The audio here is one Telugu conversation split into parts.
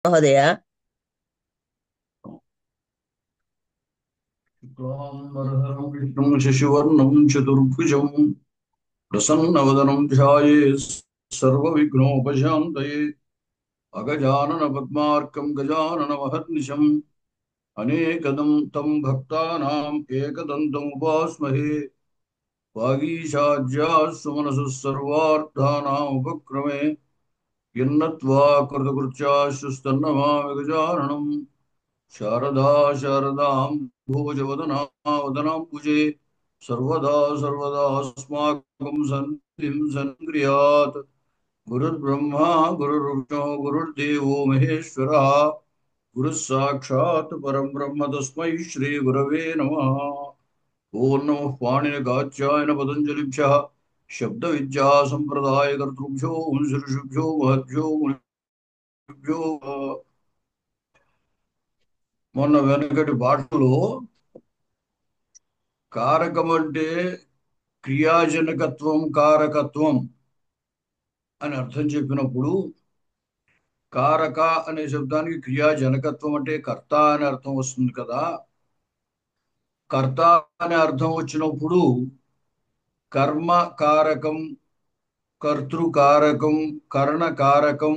महोदय। शुक्लाम्बरधरं विष्णुं शशिवर्णं चतुर्भुजं प्रसन्नवदनं ध्यायेत् सर्वविघ्नोपशान्तये। अगजाननपद्मार्कं गजाननमहर्निशम् अनेकदं तं भक्तानाम् एकदन्तम् उपास्महे। वागीशाज्याः सुमनसः सर्वार्थानामुपक्रमे यन्नत्वा कृतकृत्याश्रुस्तन्नमामि गजाननम्। शारदा शारदां भोजवदना वदनाम्बुजे सर्वदा सर्वदास्माकं सन्निधिं सन्क्रियात्। गुरुर्ब्रह्मा गुरुर्विष्णु गुरुर्देवो महेश्वरः गुरुः साक्षात् परं ब्रह्म तस्मै श्रीगुरवे नमः। ॐ नमः पाणिनिकाच्यायन पतञ्जलिभ्यः शब्दविद्या सम्प्रदायकर्तृभ्यो ऋषिभ्यो महद्भ्यो मुनिभ्यो। మొన్న వెనకటి పాటలో కారకం అంటే క్రియాజనకత్వం కారకత్వం అని అర్థం చెప్పినప్పుడు కారక అనే శబ్దానికి క్రియాజనకత్వం అంటే కర్త అనే అర్థం వస్తుంది కదా. కర్త అనే అర్థం వచ్చినప్పుడు కర్మ కారకం, కర్తృకారకం, కరణకారకం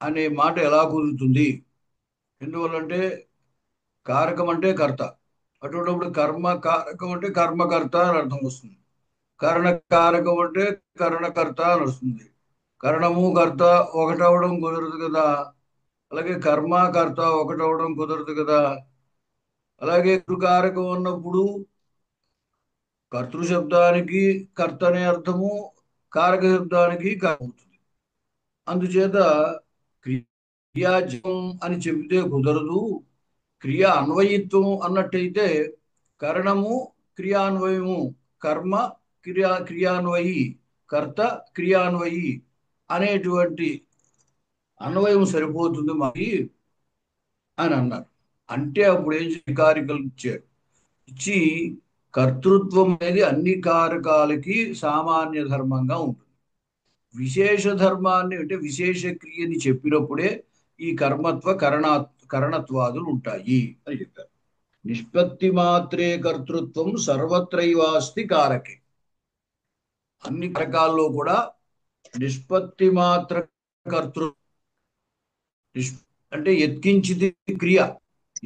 అనే మాట ఎలా కుదురుతుంది? ఎందువల్లంటే కారకం అంటే కర్త, అటువంటిప్పుడు కర్మ కారకం అంటే కర్మకర్త అని అర్థం వస్తుంది. కరణకారకం అంటే కరణకర్త అని వస్తుంది. కరణము కర్త ఒకటవడం కుదరదు కదా. అలాగే కర్మకర్త ఒకటవడం కుదరదు కదా. అలాగే కృకారకం ఉన్నప్పుడు కర్తృ శబ్దానికి కర్త అనే అర్థము, కారక శబ్దానికి కారకం అవుతుంది. అందుచేత క్రియాజం అని చెబితే కుదరదు. క్రియ అన్వయిత్వం అన్నట్టయితే కరణము క్రియాన్వయము, కర్మ క్రియాన్వయి, కర్త క్రియాన్వయి అనేటువంటి అన్వయం సరిపోతుంది మరి అని అన్నారు. అంటే అప్పుడు ఏం కారికలు ఇచ్చారు. ఇచ్చి కర్తృత్వం అనేది అన్ని కారకాలకి సామాన్య ధర్మంగా ఉంటుంది. విశేష ధర్మాన్ని అంటే విశేష క్రియని చెప్పినప్పుడే ఈ కర్మత్వ కరణత్వాదులు ఉంటాయి అని చెప్పారు. నిష్పత్తి మాత్రే కర్తృత్వం సర్వత్రైవాస్తి కారకే. అన్ని రకాల్లో కూడా నిష్పత్తి మాత్ర కర్తృ అంటే ఎత్కించిది క్రియ.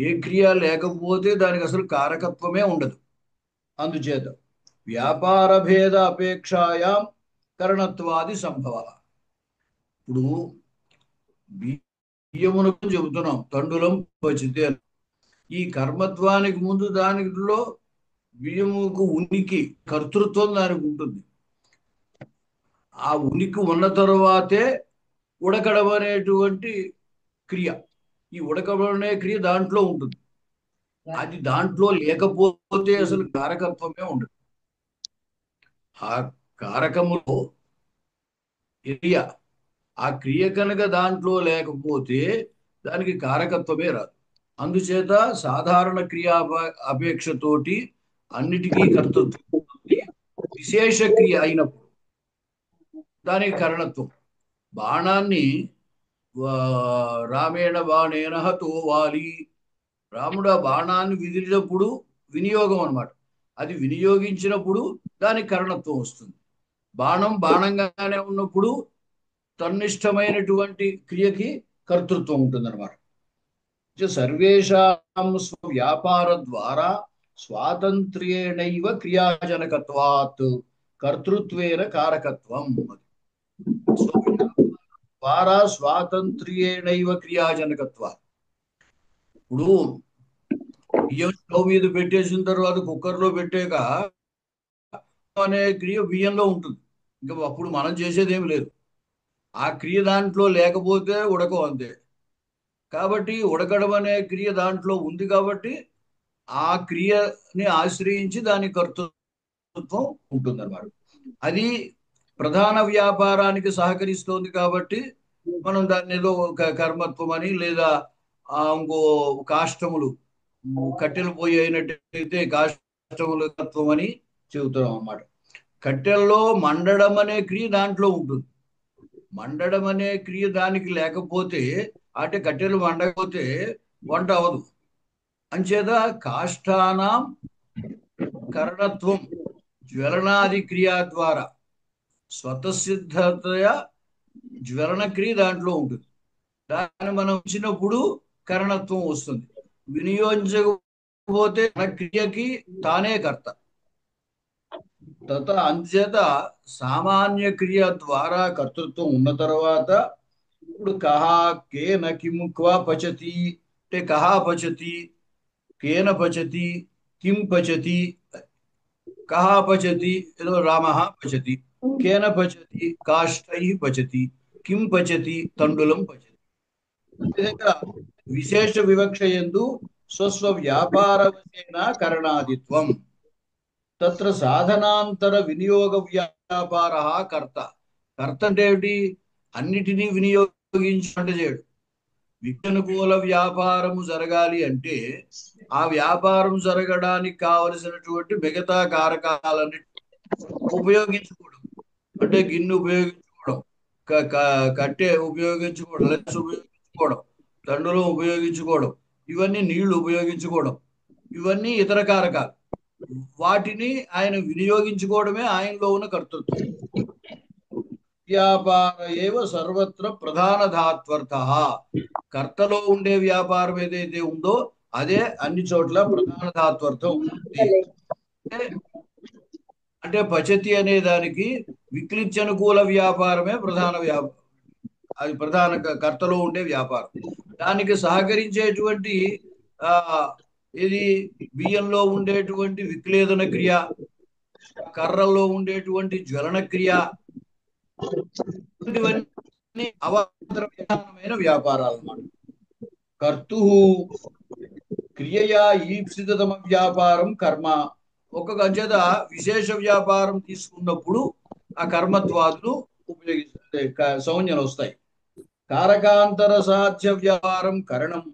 ఏ క్రియ లేకపోతే దానికి అసలు కారకత్వమే ఉండదు. అందుచేత వ్యాపార భేద అపేక్షాయాం కరణత్వాది సంభవ. ఇప్పుడు బియ్యమునకు చెబుతున్నాం తండులం పచితే. ఈ కర్మత్వానికి ముందు దానిలో బియ్యముకు ఉనికి, కర్తృత్వం దానికి ఉంటుంది. ఆ ఉనికి ఉన్న తరువాతే ఉడకడం అనేటువంటి క్రియ. ఈ ఉడకడం అనే క్రియ దాంట్లో ఉంటుంది. అది దాంట్లో లేకపోతే అసలు కారకత్వమే ఉండదు. ఆ కారకములో క్రియ, ఆ క్రియ కనుక దాంట్లో లేకపోతే దానికి కారకత్వమే రాదు. అందుచేత సాధారణ క్రియ అపేక్షతోటి అన్నిటికీ కర్తృత్వం ఉంటుంది. విశేష క్రియ అయినప్పుడు దానికి కరణత్వం. బాణాన్ని రామేణ బాణేన హతో వాలి, రాముడు ఆ బాణాన్ని విదిలినప్పుడు వినియోగం అన్నమాట. అది వినియోగించినప్పుడు దానికి కరణత్వం వస్తుంది. బాణం బాణంగానే ఉన్నప్పుడు తన్నిష్టమైనటువంటి క్రియకి కర్తృత్వం ఉంటుందన్నమాట. సర్వేషాం వ్యాపార ద్వారా స్వాతంత్ర్యేణైవ క్రియాజనకత్వాత్ కర్తృత్వేన కారకత్వం. ద్వారా స్వాతంత్ర్యేణైవ క్రియాజనకత్వాత్. ఇప్పుడు బియ్యం స్టవ్ మీద పెట్టేసిన తర్వాత కుక్కర్లో పెట్టాక అనే క్రియ బియ్యంలో ఉంటుంది. ఇంకా అప్పుడు మనం చేసేది ఏమి లేదు. ఆ క్రియ దాంట్లో లేకపోతే ఉడకవు అంతే. కాబట్టి ఉడకడం అనే క్రియ దాంట్లో ఉంది కాబట్టి ఆ క్రియని ఆశ్రయించి దాని కర్తృత్వం ఉంటుందన్నమాట. అది ప్రధాన వ్యాపారానికి సహకరిస్తోంది కాబట్టి మనం దాన్ని ఏదో కర్మత్వం అని లేదా ఇంకో కాష్టములు, కట్టెలు పోయి అయినట్టయితే కాష్టముల తత్వం అని చెబుతున్నాం అన్నమాట. కట్టెల్లో మండడం అనే క్రియ దాంట్లో ఉంటుంది. మండడం అనే క్రియ దానికి లేకపోతే అంటే కట్టెలు మండకపోతే వంట అవదు. అంచేత కాష్టానాం కరణత్వం జ్వలనాది క్రియా ద్వారా స్వతసిద్ధతయ జ్వలన క్రియ దాంట్లో ఉంటుంది. దాన్ని మనం ఇచ్చినప్పుడు కరణత్వం వస్తుంది. వినియోగించకపోతే మన క్రియకి తానే కర్త. అంచేత సామాన్య క్రియ ద్వారా కర్తృత్వం ఉన్న తర్వాత ఇప్పుడు కహా కేన కిం క్వ పచతి అంటే కహా పచతి, కేన పచతి, కిం పచతి. కహా పచతి ఏదో రామ పచతి, కేన పచతి కాష్టై పచతి, కిం పచతి తండులం పచతి. విధంగా విశేష వివక్ష యందు స్వస్వ వ్యాపారవశేన కరణాదిత్వం తత్ర సాధనాంతర వినియోగ వ్యాపార కర్త. కర్త అంటే ఏమిటి? అన్నిటినీ వినియోగించినట్టు చేయడు. విజ్ఞానుకూల వ్యాపారము జరగాలి అంటే ఆ వ్యాపారం జరగడానికి కావలసినటువంటి మిగతా కారకాలన్నిటి ఉపయోగించుకోవడం. అంటే గిన్నె ఉపయోగించుకోవడం, కట్టె ఉపయోగించుకోవడం, లెన్స్ ఉపయోగించుకోవడం, తండ్రులు ఉపయోగించుకోవడం, ఇవన్నీ నీళ్లు ఉపయోగించుకోవడం, ఇవన్నీ ఇతర కారకాలు. వాటిని ఆయన వినియోగించుకోవడమే ఆయనలో ఉన్న కర్తృత్వం. వ్యాపార ఏవ సర్వత్ర ప్రధాన ధాత్వర్థ. కర్తలో ఉండే వ్యాపారం ఏదైతే ఉందో అదే అన్ని చోట్ల ప్రధాన ధాత్వర్థం ఉంటుంది. అంటే పచతి అనే దానికి విక్లిత్యనుకూల వ్యాపారమే ప్రధాన వ్యాపారం. అది ప్రధాన కర్తలో ఉండే వ్యాపారం. దానికి సహకరించేటువంటి ఆ ఇది బియ్యంలో ఉండేటువంటి విక్లేదన క్రియ, కర్రల్లో ఉండేటువంటి జ్వలన క్రియ, ఇవన్నీ అవాంతరమైన వ్యాపారాలు అన్నమాట. కర్తు క్రియయా ఈప్సితమ వ్యాపారం కర్మ. ఒక్కొక్క అంచేత విశేష వ్యాపారం తీసుకున్నప్పుడు ఆ కర్మత్వాదులు ఉపయోగిస్తే సంజ్ఞలు వస్తాయి. కారకాంతర సాధ్య వ్యాపారం కరణం,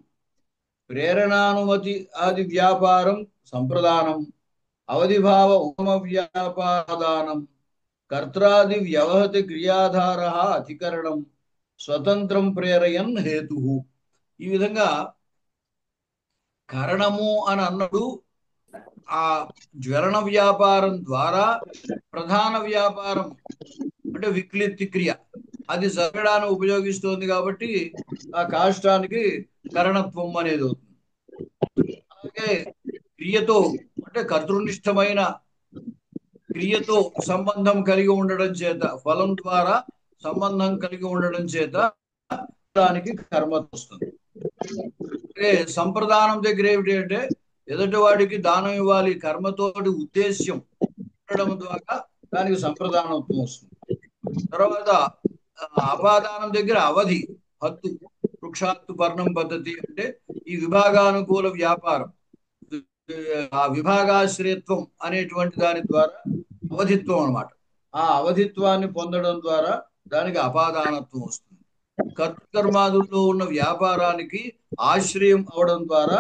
ప్రేరణానుమతి ఆది వ్యాపారం సంప్రదానం, అవధిభావ ఉపమ వ్యాపారదానం, కర్త్రాది వ్యవహతి క్రియాధార అధికరణం, స్వతంత్రం ప్రేరయన్ హేతు. ఈ విధంగా కరణము అని అన్నప్పుడు ఆ జ్వలన వ్యాపారం ద్వారా ప్రధాన వ్యాపారం అంటే విక్లిత్తి క్రియ అది జరగడానికి ఉపయోగిస్తోంది కాబట్టి ఆ కాష్టానికి కరణత్వం అనేది అవుతుంది. అలాగే క్రియతో అంటే కర్తృనిష్టమైన క్రియతో సంబంధం కలిగి ఉండడం చేత, ఫలం ద్వారా సంబంధం కలిగి ఉండడం చేత దానికి కర్మ వస్తుంది. సంప్రదానం దగ్గర ఏమిటి అంటే ఎదుటి వాడికి దానం ఇవ్వాలి కర్మతోటి ఉద్దేశ్యం ఉండడం ద్వారా దానికి సంప్రదానత్వం వస్తుంది. తర్వాత అపాదానం దగ్గర అవధి, హత్తు, వృక్షాత్తు పర్ణం పద్ధతి అంటే ఈ విభాగానుకూల వ్యాపారం, ఆ విభాగాశ్రయత్వం అనేటువంటి దాని ద్వారా అవధిత్వం అన్నమాట. ఆ అవధిత్వాన్ని పొందడం ద్వారా దానికి అపాదానత్వం వస్తుంది. కర్తకర్మాదుల్లో ఉన్న వ్యాపారానికి ఆశ్రయం అవడం ద్వారా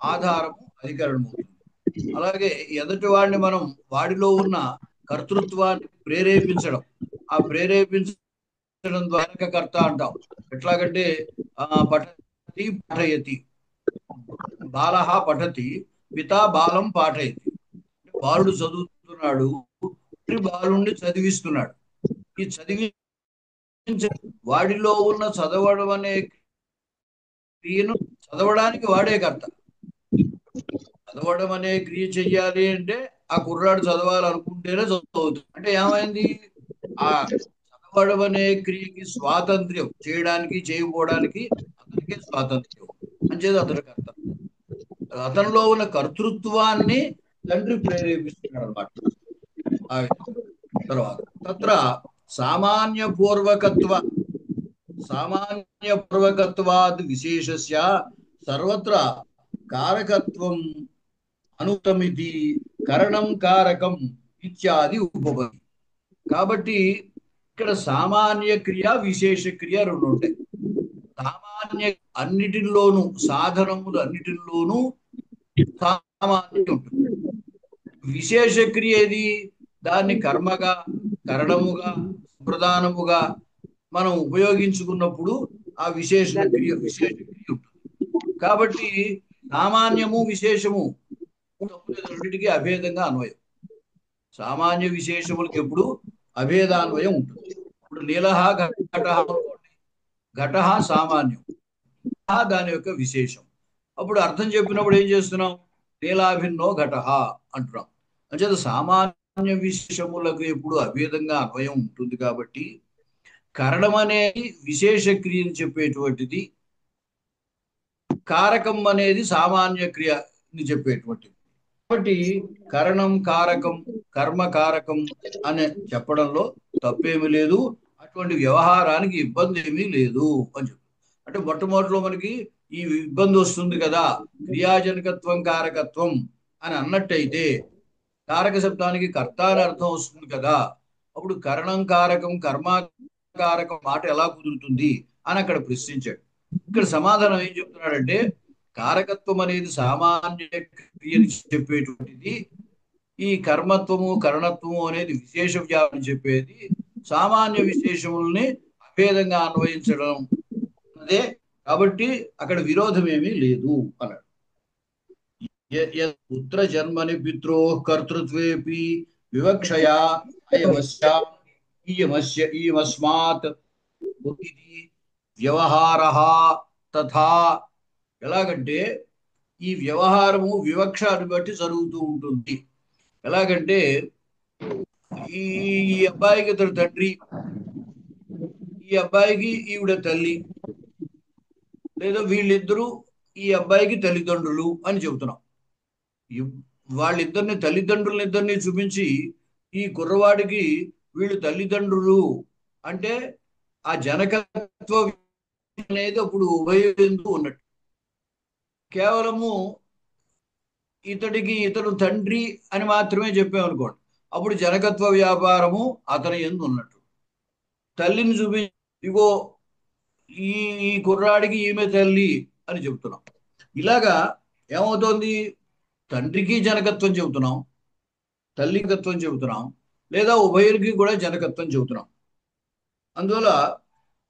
ఆధారము అధికరణం అవుతుంది. అలాగే ఎదుటి వాడిని మనం వాడిలో ఉన్న కర్తృత్వాన్ని ప్రేరేపించడం, ఆ ప్రేరేపించడం ద్వారా కర్త అంటాం. ఎట్లాగంటే పఠతి పాఠయతి, బాలః పఠతి పితా బాలం పాఠయతి. బాలుడు చదువుతున్నాడు, బాలుడిని చదివిస్తున్నాడు. ఈ వాడిలో ఉన్న చదవడం అనే క్రియను చదవడానికి వాడే కర్త. చదవడం అనే క్రియ చెయ్యాలి అంటే ఆ కుర్రాడు చదవాలనుకుంటేనే చదువుతుంది. అంటే ఏమైంది? ఆ చదవడం అనే క్రియకి స్వాతంత్ర్యం, చేయడానికి చేయకపోవడానికి అతనికి స్వాతంత్ర్యం అంచేది అతని కర్త. అతనిలో ఉన్న కర్తృత్వాన్ని తండ్రి ప్రేరేపిస్తున్నాడు అన్నమాట. తర్వాత తత్ర సామాన్య పూర్వకత్వాద్ విశేషస్య సర్వత్ర కారకత్వం అనుతమితి కరణం కారకం ఇత్యాది ఉపపది. కాబట్టి ఇక్కడ సామాన్య క్రియ విశేష క్రియ రెండు ఉంటాయి. సామాన్య అన్నిటిలోనూ సాధనములు అన్నిటిలోనూ సామాన్యం ఉంటుంది. విశేష క్రియ ఏది? దాన్ని కర్మగా, కరణముగా, ప్రధానముగా మనం ఉపయోగించుకున్నప్పుడు ఆ విశేష క్రియ ఉంటుంది. కాబట్టి సామాన్యము విశేషము రెండింటికి అభేదంగా అన్వయం. సామాన్య విశేషములకు ఎప్పుడు అభేదాన్వయం ఉంటుంది. ఇప్పుడు నీలహ ఘట అనుకోండి, ఘట సామాన్యం, దాని యొక్క విశేషం. అప్పుడు అర్థం చెప్పినప్పుడు ఏం చేస్తున్నాం? నీలాభిన్నో ఘట అంటున్నాం. అంచేత సామాన్య విశేషములకు ఎప్పుడు అభేదంగా అన్వయం ఉంటుంది. కాబట్టి కరణం అనేది విశేష క్రియని చెప్పేటువంటిది, కారకం అనేది సామాన్య క్రియని చెప్పేటువంటిది. కాబట్టి కరణం కారకం, కర్మ కారకం అని చెప్పడంలో తప్పేమీ లేదు. అటువంటి వ్యవహారానికి ఇబ్బంది ఏమీ లేదు అని చెప్పి, అంటే మొట్టమొదటిలో మనకి ఈ ఇబ్బంది వస్తుంది కదా, క్రియాజనకత్వం కారకత్వం అని అన్నట్టయితే కారక శబ్దానికి కర్త అని అర్థం వస్తుంది కదా. అప్పుడు కరణం కారకం కర్మ కారకం మాట ఎలా కుదురుతుంది అని అక్కడ ప్రశ్నించాడు. ఇక్కడ సమాధానం ఏం చెప్తున్నాడంటే, కారకత్వం అనేది సామాన్య క్రియని చెప్పేటువంటిది, ఈ కర్మత్వము కరణత్వము అనేది విశేష వ్యాప్తి చెప్పేది, సామాన్య విశేషముల్ని అభేదంగా అన్వయించడం అదే. కాబట్టి అక్కడ విరోధం ఏమీ లేదు అన్నాడు. పుత్ర జన్మని పిత్రో కర్తృత్వేపి వివక్షయా అయమస్య ఈయమస్మాత్ వ్యవహార తథా. ఎలాగంటే ఈ వ్యవహారము వివక్షను బట్టి జరుగుతూ ఉంటుంది. ఎలాగంటే ఈ అబ్బాయికి ఇతడు తండ్రి, ఈ అబ్బాయికి ఈవిడ తల్లి, లేదా వీళ్ళిద్దరూ ఈ అబ్బాయికి తల్లిదండ్రులు అని చెబుతున్నాం. వాళ్ళిద్దరిని తల్లిదండ్రులనిద్దరిని చూపించి ఈ కుర్రవాడికి వీళ్ళు తల్లిదండ్రులు అంటే ఆ జనకత్వ అనేది అప్పుడు ఉభయందు ఉన్నట్టు. కేవలము ఇతడు తండ్రి అని మాత్రమే చెప్పామనుకోండి, అప్పుడు జనకత్వ వ్యాపారము అతని యందు ఉన్నట్టు. తల్లిని చూపించి ఇగో ఈ ఈ కుర్రాడికి ఈమె తల్లి అని చెప్తున్నాం. ఇలాగా ఏమవుతోంది? తండ్రికి జనకత్వం చెబుతున్నాం, తల్లికత్వం చెబుతున్నాం, లేదా ఉభయునికి కూడా జనకత్వం చెబుతున్నాం. అందువల్ల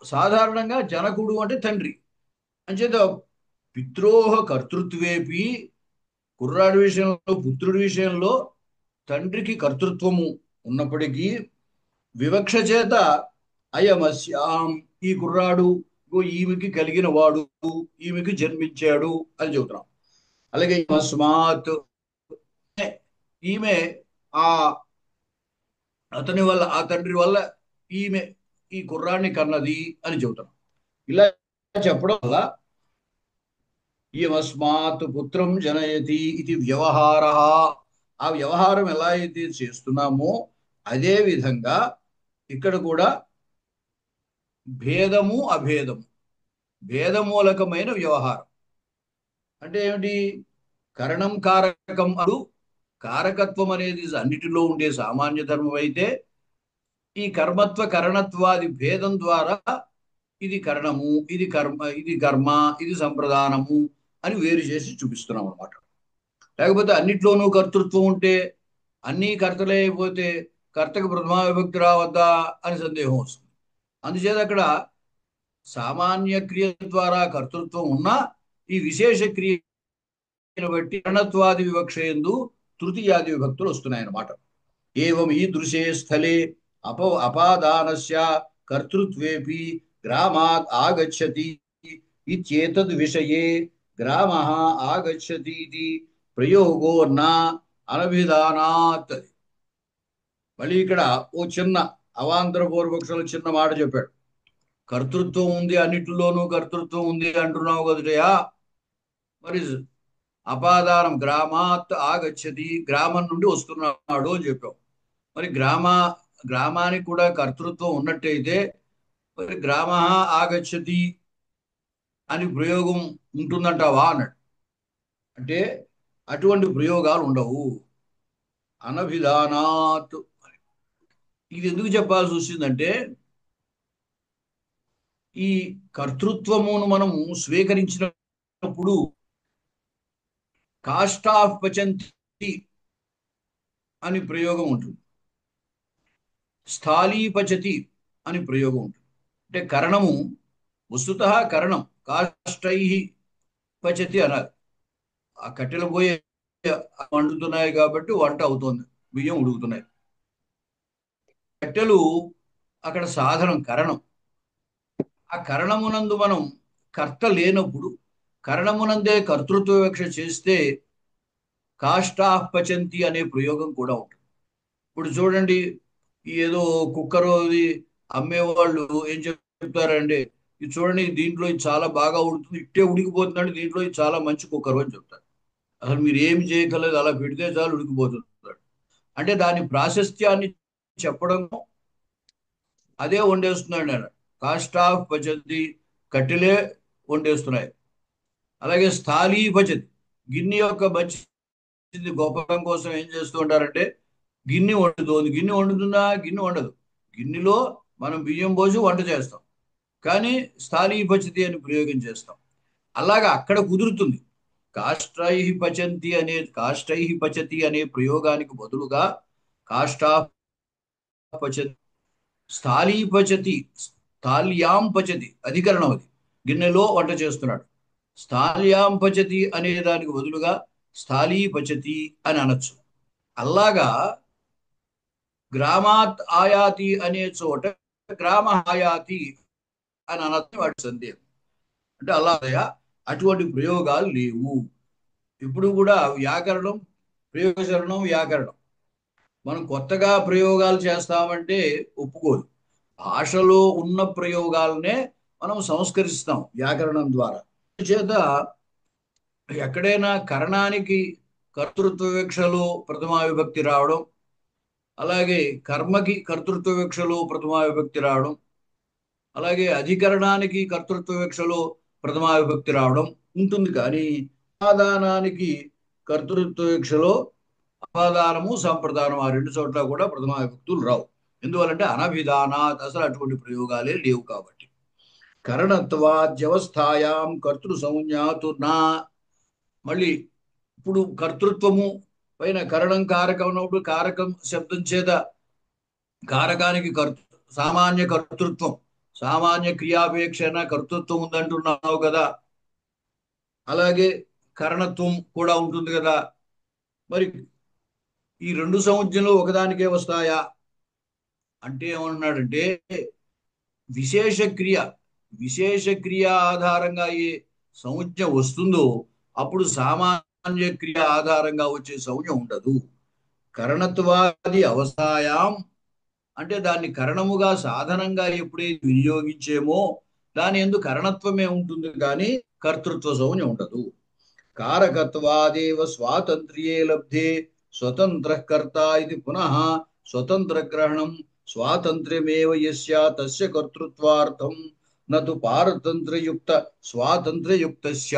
సాధారణంగా జనకుడు అంటే తండ్రి. అంచేత పిత్రోహ కర్తృత్వేపి, కుర్రాడి విషయంలో పుత్రుడి విషయంలో తండ్రికి కర్తృత్వము ఉన్నప్పటికీ వివక్ష చేత అయమస్యాం, ఈ కుర్రాడు ఈమెకి కలిగిన వాడు, ఈమెకి జన్మించాడు అని చెబుతున్నాం. అలాగే అస్మాత్, ఈమె ఆ అతని వల్ల, ఆ తండ్రి వల్ల ఈమె ఈ కుర్రాన్ని కన్నది అని చెబుతున్నాం. ఇలా చెప్పడం వల్ల ఈమస్మాత్ పుత్రం జనయతి ఇది వ్యవహార, ఆ వ్యవహారం ఎలా అయితే చేస్తున్నామో అదే విధంగా ఇక్కడ కూడా భేదము అభేదము, భేదమూలకమైన వ్యవహారం అంటే ఏమిటి? కరణం కారకం అడు, కారకత్వం అనేది అన్నిటిలో ఉండే సామాన్య ధర్మం అయితే, ఈ కర్మత్వ కరణత్వాది భేదం ద్వారా ఇది కరణము, ఇది కర్మ, ఇది సంప్రదానము అని వేరు చేసి చూపిస్తున్నాం అనమాట. లేకపోతే అన్నిట్లోనూ కర్తృత్వం ఉంటే, అన్నీ కర్తలే అయిపోతే కర్తకు ప్రథమా విభక్తి రావద్దా అని సందేహం వస్తుంది. అందుచేత అక్కడ సామాన్య క్రియ ద్వారా కర్తృత్వం ఉన్నా ఈ విశేష క్రియను బట్టి కరణత్వాది వివక్ష యందు తృతీయాది విభక్తులు వస్తున్నాయన్నమాట. ఏవం ఈ దృశే స్థలే అపాదానస్య కర్తృత్వేపి గ్రామాత్ ఆగచ్చతి ఇత్యేతద్ విషయే గ్రామః ఆగచ్చతి ఇది ప్రయోగో నా అనభిధానాత్. మళ్ళీ ఇక్కడ ఓ చిన్న అవాంతర పూర్వపక్షులు చిన్న మాట చెప్పాడు. కర్తృత్వం ఉంది, అన్నిటిలోనూ కర్తృత్వం ఉంది అంటున్నావు కదటయా, మరి అపాదానం గ్రామాత్ ఆగచ్చతి, గ్రామం నుండి వస్తున్నాడు అని చెప్పావు. మరి గ్రామానికి కూడా కర్తృత్వం ఉన్నట్టయితే మరి గ్రామ ఆగచ్చతి అని ప్రయోగం ఉంటుందంటావా అన్నాడు. అంటే అటువంటి ప్రయోగాలు ఉండవు, అనభిధానాత్. ఇది ఎందుకు చెప్పాల్సి వచ్చిందంటే, ఈ కర్తృత్వమును మనము స్వీకరించినప్పుడు కాస్ట్ ఆఫ్ పచంతి అని ప్రయోగం ఉంటుంది, స్థాళీపచతి అని ప్రయోగం ఉంటుంది. అంటే కరణము వస్తుత కరణం కాష్టై పచతి అనాలి. ఆ కట్టెలు పోయి వండుతున్నాయి కాబట్టి వంట అవుతోంది, బియ్యం ఉడుకుతున్నాయి. కట్టెలు అక్కడ సాధనం, కరణం. ఆ కరణమునందు మనం కర్త లేనప్పుడు కరణమునందే కర్తృత్వ వివక్ష చేస్తే కాష్టాః పచంతి అనే ప్రయోగం కూడా ఉంటుంది. ఇప్పుడు చూడండి, ఈ ఏదో కుక్కర్ అది అమ్మేవాళ్ళు ఏం చెప్తారంటే, ఇది చూడండి దీంట్లో ఇది చాలా బాగా ఉడుకుతుంది, ఇట్టే ఉడికిపోతుందంటే దీంట్లో ఇది చాలా మంచి కుక్కర్ అని చెప్తారు. అసలు మీరు ఏమి చేయగలదు, అలా పెడితే చాలు ఉడికిపోతుంది. అంటే దాని ప్రాశస్త్యాన్ని చెప్పడం, అదే వండేస్తున్నాడు ఆయన. కాస్ట్ ఆఫ్ పచతి, కట్టెలే వండేస్తున్నాయి. అలాగే స్థాళీ పచతి, గిన్నె యొక్క మంచిది గొప్పతనం కోసం ఏం చేస్తూ ఉంటారంటే గిన్నె వండుతోంది. గిన్నె వండుతుందా? గిన్నె వండదు. గిన్నెలో మనం బియ్యం పోసి వంట చేస్తాం, కానీ స్థాళీ పచతి అని ప్రయోగం చేస్తాం. అలాగా అక్కడ కుదురుతుంది. కాష్టై పచతి అనే ప్రయోగానికి బదులుగా కాష్టా పచతి, స్థాళీ పచతి, స్థాళ్యాం పచతి అధికరణం అది. గిన్నెలో వంట చేస్తున్నాడు. స్థాళ్యాం పచతి అనే దానికి బదులుగా స్థాళీ పచతి అని అనొచ్చు. అలాగా గ్రామాత్ ఆయాతి అనే చోట గ్రామ ఆయాతి అని అనొచ్చు. వాడి సందేహం అంటే అలాగా అటువంటి ప్రయోగాలు లేవు. ఇప్పుడు కూడా వ్యాకరణం, ప్రయోగశరణం, వ్యాకరణం మనం కొత్తగా ప్రయోగాలు చేస్తామంటే ఒప్పుకోదు. భాషలో ఉన్న ప్రయోగాలనే మనం సంస్కరిస్తాం వ్యాకరణం ద్వారా. చేత ఎక్కడైనా కరణానికి కర్తృత్వ వివక్షలో ప్రథమా విభక్తి రావడం, అలాగే కర్మకి కర్తృత్వ వివక్షలో ప్రథమా విభక్తి రావడం, అలాగే అధికరణానికి కర్తృత్వ వివక్షలో ప్రథమా విభక్తి రావడం ఉంటుంది. కానీ సమాధానానికి కర్తృత్వ వివక్షలో అపాదానము, సంప్రదానం ఆ రెండు చోట్ల కూడా ప్రథమా విభక్తులు రావు. ఎందువల్లంటే అనభిధానాత్, అసలు అటువంటి ప్రయోగాలే లేవు కాబట్టి. కరణత్వాద్యవస్థాయాం కర్తృ సంజ్ఞాతు నా. మళ్ళీ ఇప్పుడు కర్తృత్వము పైన కరణం కారకం ఉన్నప్పుడు కారకం శబ్దం చేత కారకానికి సామాన్య కర్తృత్వం, సామాన్య క్రియాపేక్షణ కర్తృత్వం ఉందంటున్నావు కదా. అలాగే కరణత్వం కూడా ఉంటుంది కదా. మరి ఈ రెండు సంజ్ఞలు ఒకదానికే వస్తాయా అంటే ఏమన్నాడంటే, విశేష క్రియ, విశేష క్రియ ఆధారంగా ఏ సంజ్ఞ వస్తుందో అప్పుడు సామాన్య క్రియ ఆధారంగా వచ్చే సంజ్ఞ ఉండదు. కరణత్వాది అవస్థాయాం అంటే దాన్ని కరణముగా సాధనంగా ఎప్పుడైతే వినియోగించేమో దాని యందు కరణత్వమే ఉంటుంది, కానీ కర్తృత్వ సంజ్ఞ ఉండదు. కారకత్వాదేవ స్వాతంత్ర్యే లబ్ధే స్వతంత్ర కర్త ఇది పునః స్వతంత్ర గ్రహణం స్వాతంత్ర్యమేవ యస్య తస్య కర్తృత్వార్థం నతు పారతంత్రయుక్త స్వాతంత్ర్యయుక్తస్య.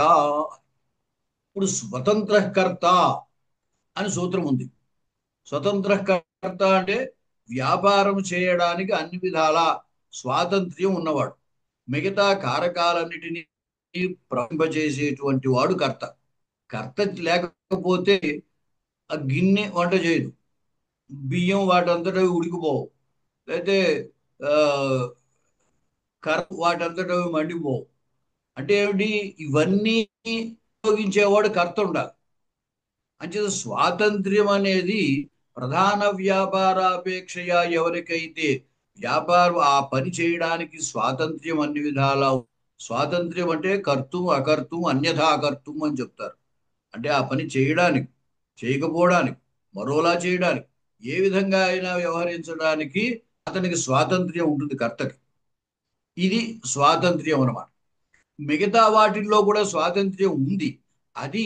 ఇప్పుడు స్వతంత్ర కర్త అని సూత్రం ఉంది. స్వతంత్ర కర్త అంటే వ్యాపారం చేయడానికి అన్ని విధాల స్వాతంత్ర్యం ఉన్నవాడు, మిగతా కారకాలన్నిటినీ ప్రవహింపజేసేటువంటి వాడు కర్త. కర్త లేకపోతే ఆ గిన్నె వంట చేయదు, బియ్యం వాటంతటా ఉడికిపోవు, అయితే ఆ వాటంతటా మండిపోవు. అంటే ఏమిటి? ఇవన్నీ ఉపయోగించేవాడు కర్త ఉండాలి. అంచేత స్వాతంత్ర్యం అనేది ప్రధాన వ్యాపారాపేక్షగా ఎవరికైతే వ్యాపారం ఆ పని చేయడానికి స్వాతంత్ర్యం అన్ని విధాల, స్వాతంత్ర్యం అంటే కర్తం అకర్తం అన్యథా కర్తం అని చెప్తారు. అంటే ఆ పని చేయడానికి, చేయకపోవడానికి, మరోలా చేయడానికి, ఏ విధంగా అయినా వ్యవహరించడానికి అతనికి స్వాతంత్ర్యం ఉంటుంది కర్తకి. ఇది స్వాతంత్ర్యం అన్నమాట. మిగతా వాటిల్లో కూడా స్వాతంత్ర్యం ఉంది, అది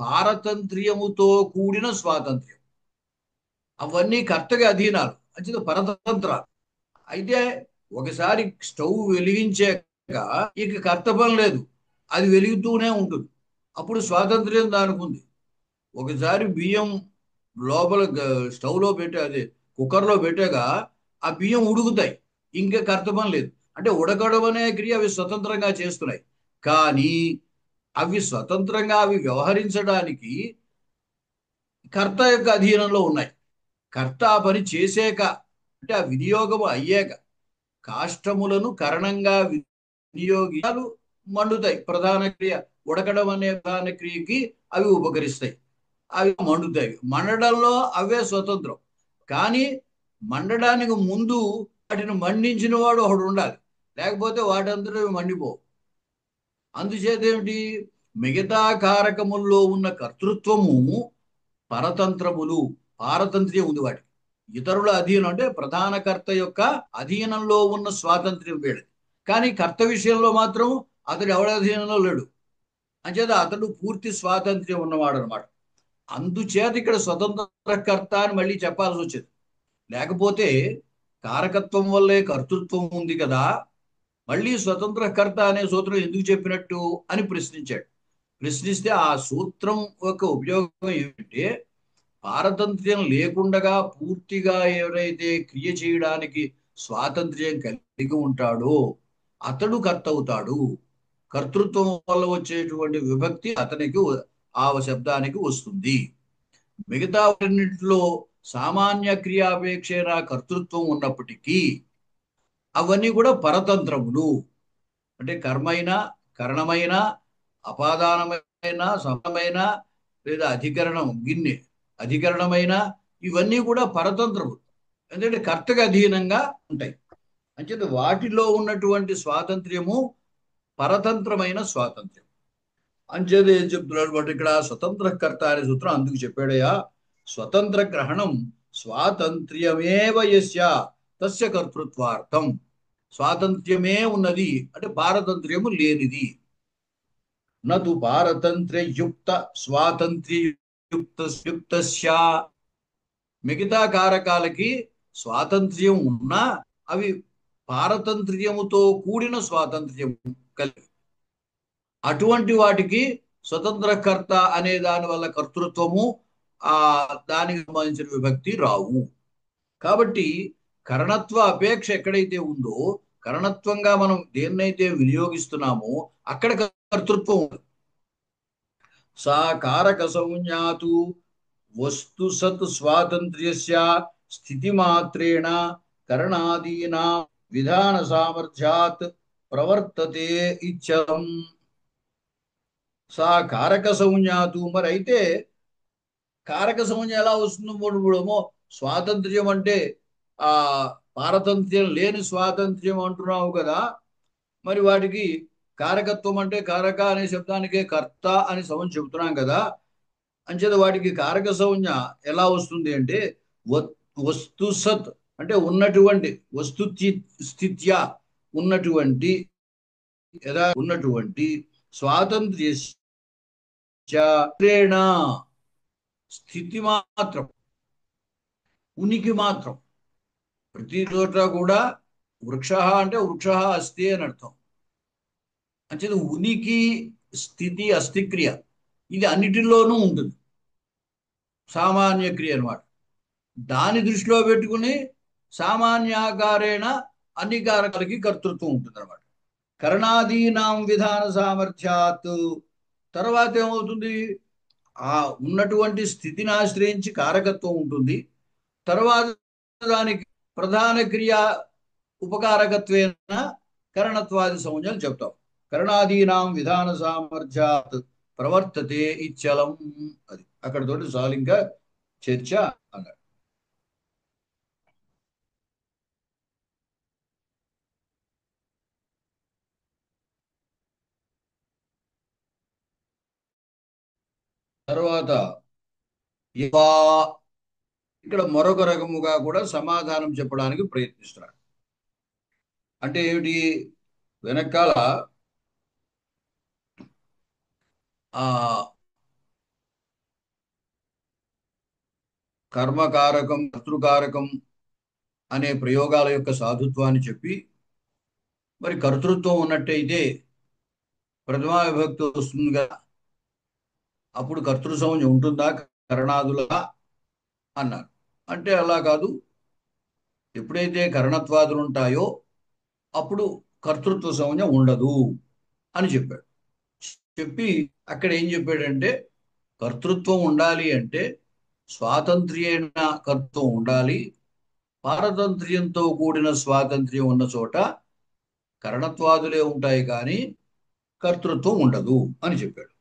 పారతంత్ర్యముతో కూడిన స్వాతంత్ర్యం. అవన్నీ కర్తకి అధీనాలు, అంచేత పరతంత్రాలు. అయితే ఒకసారి స్టవ్ వెలిగించాక ఇక కర్త పని లేదు, అది వెలుగుతూనే ఉంటుంది. అప్పుడు స్వాతంత్ర్యం దానికి ఉంది. ఒకసారి బియ్యం లోపల స్టవ్లో పెట్టే, అదే కుక్కర్లో పెట్టాక ఆ బియ్యం ఉడుకుతాయి, ఇంకా కర్త పని లేదు. అంటే ఉడకడం అనే క్రియ అవి స్వతంత్రంగా చేస్తున్నాయి, కానీ అవి స్వతంత్రంగా అవి వ్యవహరించడానికి కర్త యొక్క అధీనంలో ఉన్నాయి. కర్త ఆ పని చేసాక, అంటే ఆ వినియోగం అయ్యాక కాష్టములను కరణంగా వినియోగాలు మండుతాయి. ప్రధాన క్రియ ఉడకడం అనే ప్రధాన క్రియకి అవి ఉపకరిస్తాయి. అవి మండుతాయి. మండడంలో అవే స్వతంత్రం. కానీ మండడానికి ముందు వాటిని మండించిన వాడు ఒకడు ఉండాలి. లేకపోతే వాటంతటా మండిపోవు. అందుచేత ఏమిటి, మిగతా కారకముల్లో ఉన్న కర్తృత్వము పరతంత్రములు, పారతంత్ర్యం ఉంది వాటికి. ఇతరుల అధీనం అంటే ప్రధాన కర్త యొక్క అధీనంలో ఉన్న స్వాతంత్ర్యం వీడది. కానీ కర్త విషయంలో మాత్రం అతడు ఎవరి అధీనంలో లేడు. అంచేత అతడు పూర్తి స్వాతంత్ర్యం ఉన్నవాడు అనమాట. అందుచేత ఇక్కడ స్వతంత్ర కర్త అని మళ్ళీ చెప్పాల్సి వచ్చేది. లేకపోతే కారకత్వం వల్లే కర్తృత్వం ఉంది కదా, మళ్ళీ స్వతంత్ర కర్త అనే సూత్రం ఎందుకు చెప్పినట్టు అని ప్రశ్నించాడు. ప్రశ్నిస్తే ఆ సూత్రం యొక్క ఉపయోగం ఏమిటంటే, పారతంత్ర్యం లేకుండగా పూర్తిగా ఎవరైతే క్రియ చేయడానికి స్వాతంత్ర్యం కలిగి ఉంటాడో అతడు కర్త అవుతాడు. కర్తృత్వం వల్ల వచ్చేటువంటి విభక్తి అతనికి ఆ శబ్దానికి వస్తుంది. మిగతా వాటిలో సామాన్య క్రియాపేక్షైన కర్తృత్వం ఉన్నప్పటికీ అవన్నీ కూడా పరతంత్రములు. అంటే కర్మైన, కరణమైన, అపాదానమైన, సమమైన, లేదా అధికరణం గిన్నె అధికరణమైన, ఇవన్నీ కూడా పరతంత్రములు. ఎందుకంటే కర్తకు అధీనంగా ఉంటాయి. అంచేత వాటిలో ఉన్నటువంటి స్వాతంత్ర్యము పరతంత్రమైన స్వాతంత్ర్యం. అంచేత ఏం చెప్తున్నాడు బట్ ఇక్కడ స్వతంత్ర కర్త అనే సూత్రం అందుకు చెప్పాడయా. స్వతంత్ర గ్రహణం స్వాతంత్ర్యమేవ యస్య తస్య కర్తృత్వార్థం. స్వాతంత్ర్యమే ఉన్నది అంటే పారతంత్ర్యము లేనిది. నతు పారతంత్ర్యయుక్త స్వాతంత్ర్యయుక్తస్య. మిగతా కారకాలకి స్వాతంత్ర్యం ఉన్నా అవి పారతంత్ర్యముతో కూడిన స్వాతంత్ర్యం కలిగి, అటువంటి వాటికి స్వతంత్రకర్త అనే దాని వల్ల కర్తృత్వము ఆ దానికి సంబంధించిన విభక్తి రావు. కాబట్టి కరణత్వ అపేక్ష ఎక్కడైతే ఉందో, కరణత్వంగా మనం దేన్నైతే వినియోగిస్తున్నామో అక్కడ కర్తృత్వం ఉంది. సా కారక సంజ్ఞాతు వస్తు సత్ స్వాతంత్ర్యస్య స్థితి మాత్రేణ కరణాదీనా విధాన సామర్థ్యాత్ ప్రవర్తతే ఇచ్చం. సా కారక సంజ్ఞాతు. మరి అయితే కారక సంజ్ఞ ఎలా వస్తుంది? మూడమో స్వాతంత్ర్యం అంటే ఆ పారతంత్ర్యం లేని స్వాతంత్ర్యం అంటున్నావు కదా, మరి వాటికి కారకత్వం అంటే కారక అనే శబ్దానికే కర్త అని సంజ్ఞ చెబుతున్నాం కదా. అంచేత వాటికి కారక సంజ్ఞ ఎలా వస్తుంది అంటే వస్తు సత్ అంటే ఉన్నటువంటి, వస్తు స్థిత్యా ఉన్నటువంటి, ఉన్నటువంటి స్వాతంత్ర్య స్థితి మాత్రం, ఉనికి మాత్రం. ప్రతి చోట కూడా వృక్ష అంటే వృక్ష అస్తి అని అర్థం. అంచేది ఉనికి, స్థితి, అస్థిక్రియ ఇది అన్నిటిలోనూ ఉంటుంది. సామాన్య క్రియ అనమాట. దాని దృష్టిలో పెట్టుకుని సామాన్యాకారేణ అన్ని కారకాలకి కర్తృత్వం ఉంటుంది అనమాట. కరణాదీనాం విధాన సామర్థ్యాత్. తర్వాత ఏమవుతుంది? ఆ ఉన్నటువంటి స్థితిని ఆశ్రయించి కారకత్వం ఉంటుంది. తర్వాత దానికి ప్రధాన క్రియ ఉపకారకత్వేన కరణత్వాది సంజ్ఞలు చెప్తాం. కరణాదీనాం విధాన సామర్థ్యాత్ ప్రవర్తతే ఇచ్చలం. అది అక్కడతోటి చాలు, ఇంకా చర్చ అన్నాడు. తర్వాత ఇక్కడ మరొక రకముగా కూడా సమాధానం చెప్పడానికి ప్రయత్నిస్తున్నాడు. అంటే ఏమిటి? వెనకాల ఆ కర్మకారకం, కర్తృకారకం అనే ప్రయోగాల యొక్క సాధుత్వాన్ని చెప్పి, మరి కర్తృత్వం ఉన్నట్టయితే ప్రథమా విభక్తి వస్తుంది కదా, అప్పుడు కర్తృ సంజ్ఞ ఉంటుందా కరణాదులా అన్నారు. అంటే అలా కాదు, ఎప్పుడైతే కరణత్వాదులు ఉంటాయో అప్పుడు కర్తృత్వ సంజ్ఞ ఉండదు అని చెప్పాడు. చెప్పి అక్కడ ఏం చెప్పాడంటే, కర్తృత్వం ఉండాలి అంటే స్వాతంత్ర్యైన కర్తృత్వం ఉండాలి. పారతంత్ర్యంతో కూడిన స్వాతంత్ర్యం ఉన్న చోట కరణత్వాదులే ఉంటాయి కానీ కర్తృత్వం ఉండదు అని చెప్పాడు.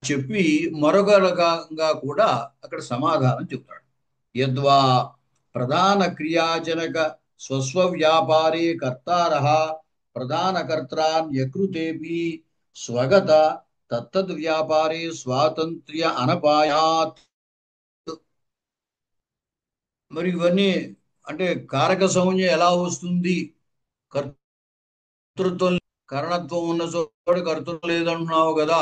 చెప్పి మరొక రకంగా కూడా అక్కడ సమాధానం చెప్తాడు. యద్వా ప్రధాన క్రియాజనక స్వస్వ వ్యాపారే కర్తారః ప్రధాన కర్త్రాన్యకృతేపి స్వగత తత్తద్ వ్యాపారే స్వాతంత్ర్య అనపాయాత్. మరి ఇవన్నీ అంటే కారక సంజ్ఞ ఎలా వస్తుంది? కర్తృత్వం కరణత్వం ఉన్న చోట కర్తృత్వం లేదంటున్నావు కదా.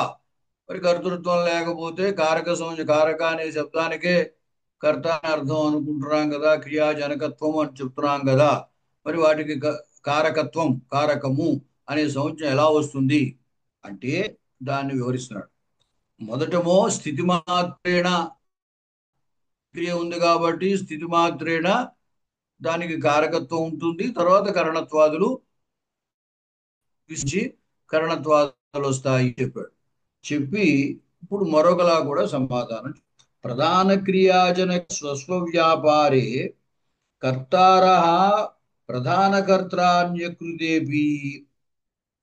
మరి కర్తృత్వం లేకపోతే కారక సంజ్ఞ, కారక అనే శబ్దానికే కర్త అని అర్థం అనుకుంటున్నాం కదా, క్రియాజనకత్వం అని చెప్తున్నాం కదా. మరి వాటికి కారకత్వం, కారకము అనే సంజ్ఞ ఎలా వస్తుంది అంటే దాన్ని వివరిస్తున్నాడు. మొదటమో స్థితి మాత్రేణ క్రియ ఉంది కాబట్టి స్థితి మాత్రేణ దానికి కారకత్వం ఉంటుంది. తర్వాత కరణత్వాదులు విసి కరణత్వాదులు వస్తాయి చెప్పాడు. చెప్పి ఇప్పుడు మరొకలా కూడా సమాధానం. ప్రధాన క్రియాజనక స్వస్వ వ్యాపారే కర్తారః ప్రధాన కర్త్రాన్యకృతేపి.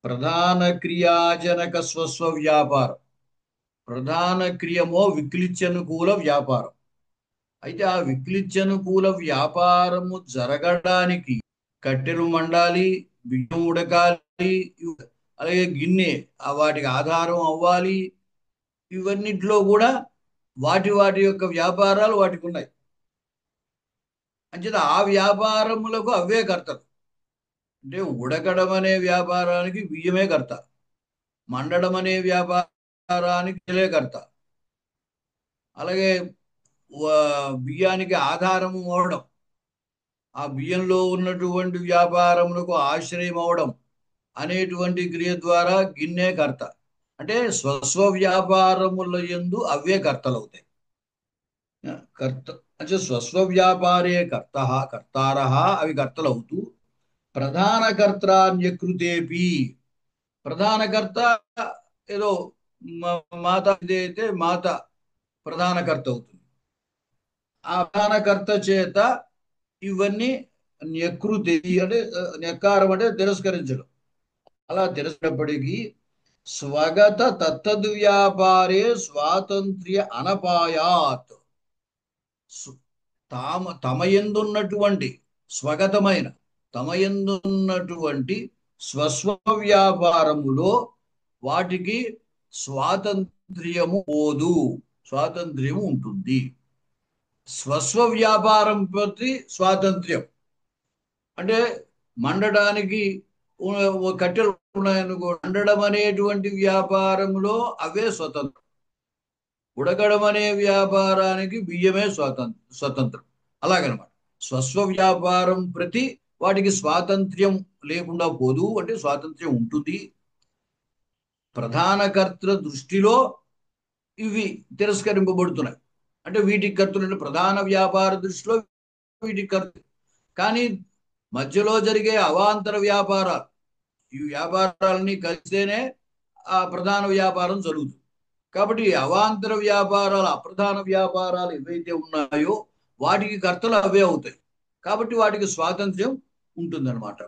ప్రధాన క్రియాజనక స్వస్వ వ్యాపారం, ప్రధాన క్రియమో విక్లిత్యనుకూల వ్యాపారం. అయితే ఆ విక్లిత్యనుకూల వ్యాపారము జరగడానికి కట్టెలు మండాలి, బియ్యం ఉడకాలి, అలాగే గిన్నె వాటికి ఆధారం అవ్వాలి. ఇవన్నిట్లో కూడా వాటి వాటి యొక్క వ్యాపారాలు వాటికి ఉన్నాయి. అంచేత ఆ వ్యాపారములకు అవే కర్తలు. అంటే ఉడకడం అనే వ్యాపారానికి బియ్యమే కర్త, మండడం అనే వ్యాపారానికి నెలే కర్త, అలాగే బియ్యానికి ఆధారము అవడం, ఆ బియ్యంలో ఉన్నటువంటి వ్యాపారములకు ఆశ్రయం అవడం అనేటువంటి క్రియ ద్వారా గిన్నె కర్త. అంటే స్వస్వ వ్యాపారముల యందు అవే కర్తలవుతాయి. కర్త అంటే స్వస్వ వ్యాపారే కర్తారః అవి కర్తలవుతూ ప్రధాన కర్త్రాన్యకృతేపి. ప్రధానకర్త ఏదో మాత అయితే మాత ప్రధానకర్త అవుతుంది. ఆ ప్రధానకర్త చేత ఇవన్నీ న్యకృతి అంటే న్యకారం అంటే తిరస్కరించడం. అలా తిరస్కరినప్పటికీ స్వగత తత్తద్ వ్యాపారే స్వాతంత్ర్య అనపాయాత్. తమయందున్నటువంటి స్వగతమైన తమయందున్నటువంటి స్వస్వ వ్యాపారములో వాటికి స్వాతంత్ర్యము పోదు, స్వాతంత్ర్యము ఉంటుంది. స్వస్వ వ్యాపారం ప్రతి స్వాతంత్ర్యం అంటే మండడానికి కట్టెలు ఉన్నాయనుకో, మండడం అనేటువంటి వ్యాపారంలో అవే స్వతంత్రం. ఉడకడం అనే వ్యాపారానికి బియ్యమే స్వతంత్రం. అలాగనమాట స్వస్వ వ్యాపారం ప్రతి వాటికి స్వాతంత్ర్యం లేకుండా పోదు, అంటే స్వాతంత్ర్యం ఉంటుంది. ప్రధాన కర్తృ దృష్టిలో ఇవి తిరస్కరింపబడుతున్నాయి. అంటే వీటికి కర్తలు ప్రధాన వ్యాపార దృష్టిలో వీటికి కర్త. కానీ మధ్యలో జరిగే అవాంతర వ్యాపారాలు, ఈ వ్యాపారాలన్నీ కలిస్తేనే ఆ ప్రధాన వ్యాపారం జరుగుతుంది. కాబట్టి అవాంతర వ్యాపారాలు, అప్రధాన వ్యాపారాలు ఏవైతే ఉన్నాయో వాటికి కర్తలు అవే అవుతాయి. కాబట్టి వాటికి స్వాతంత్ర్యం ఉంటుందన్నమాట.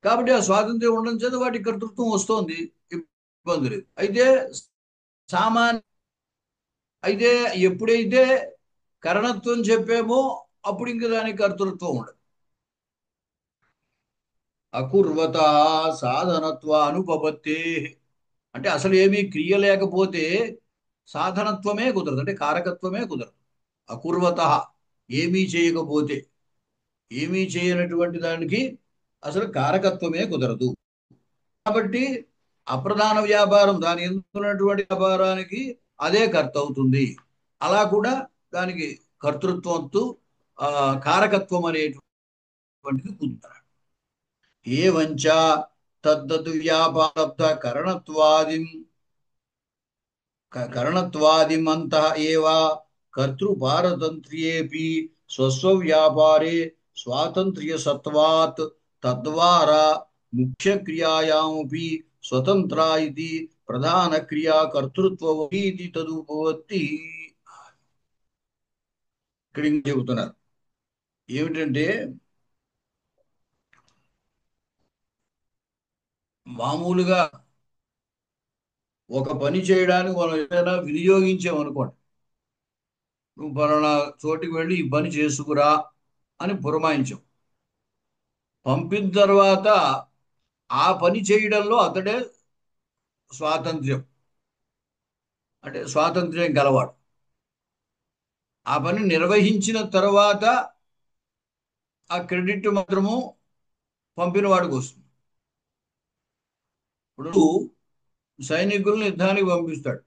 కాబట్టి ఆ స్వాతంత్ర్యం ఉండడం చేత వాటికి కర్తృత్వం వస్తుంది, ఇబ్బంది లేదు. అయితే సామాన్య అయితే ఎప్పుడైతే కరణత్వం చెప్పామో అప్పుడు ఇంక దానికి కర్తృత్వం ఉండదు. అకుర్వత సాధనత్వ అనుపపత్తే. అంటే అసలు ఏమీ క్రియ లేకపోతే సాధనత్వమే కుదరదు, అంటే కారకత్వమే కుదరదు. అకుర్వత ఏమీ చేయకపోతే, ఏమీ చేయనటువంటి దానికి అసలు కారకత్వమే కుదరదు. కాబట్టి అప్రధాన వ్యాపారం దాని ఎందుకున్నటువంటి వ్యాపారానికి అదే కర్త అవుతుంది. అలా కూడా దానికి కర్తృత్వంతో కారకత్వం అనేటువంటిది కుదురుతారు. ఏవంచ తద్దత్ వ్యాపారబ్ధ కరణత్వాదిమంతః ఏవ కర్తృపారతంత్ర్యేపి స్వస్వ వ్యాపారే స్వాతంత్ర్య సత్వాత్ తద్వారా ముఖ్య క్రియాయామపి స్వతంత్ర ఇది ప్రధాన క్రియా కర్తృత్వీతి తదుపవత్తి. ఇక్కడ చెబుతున్నారు ఏమిటంటే మామూలుగా ఒక పని చేయడానికి మనం ఏదైనా వినియోగించామనుకోండి, నువ్వు పలానా చోటికి వెళ్ళి ఈ పని చేసుకురా అని పురమాయించాం. పంపిన తర్వాత ఆ పని చేయడంలో అతడే స్వాతంత్ర్యం, అంటే స్వాతంత్ర్యం గలవాడు. ఆ పని నిర్వహించిన తర్వాత ఆ క్రెడిట్ మాత్రము పంపిన వాడికి వస్తుంది. ఇప్పుడు సైనికులను యుద్ధానికి పంపిస్తాడు.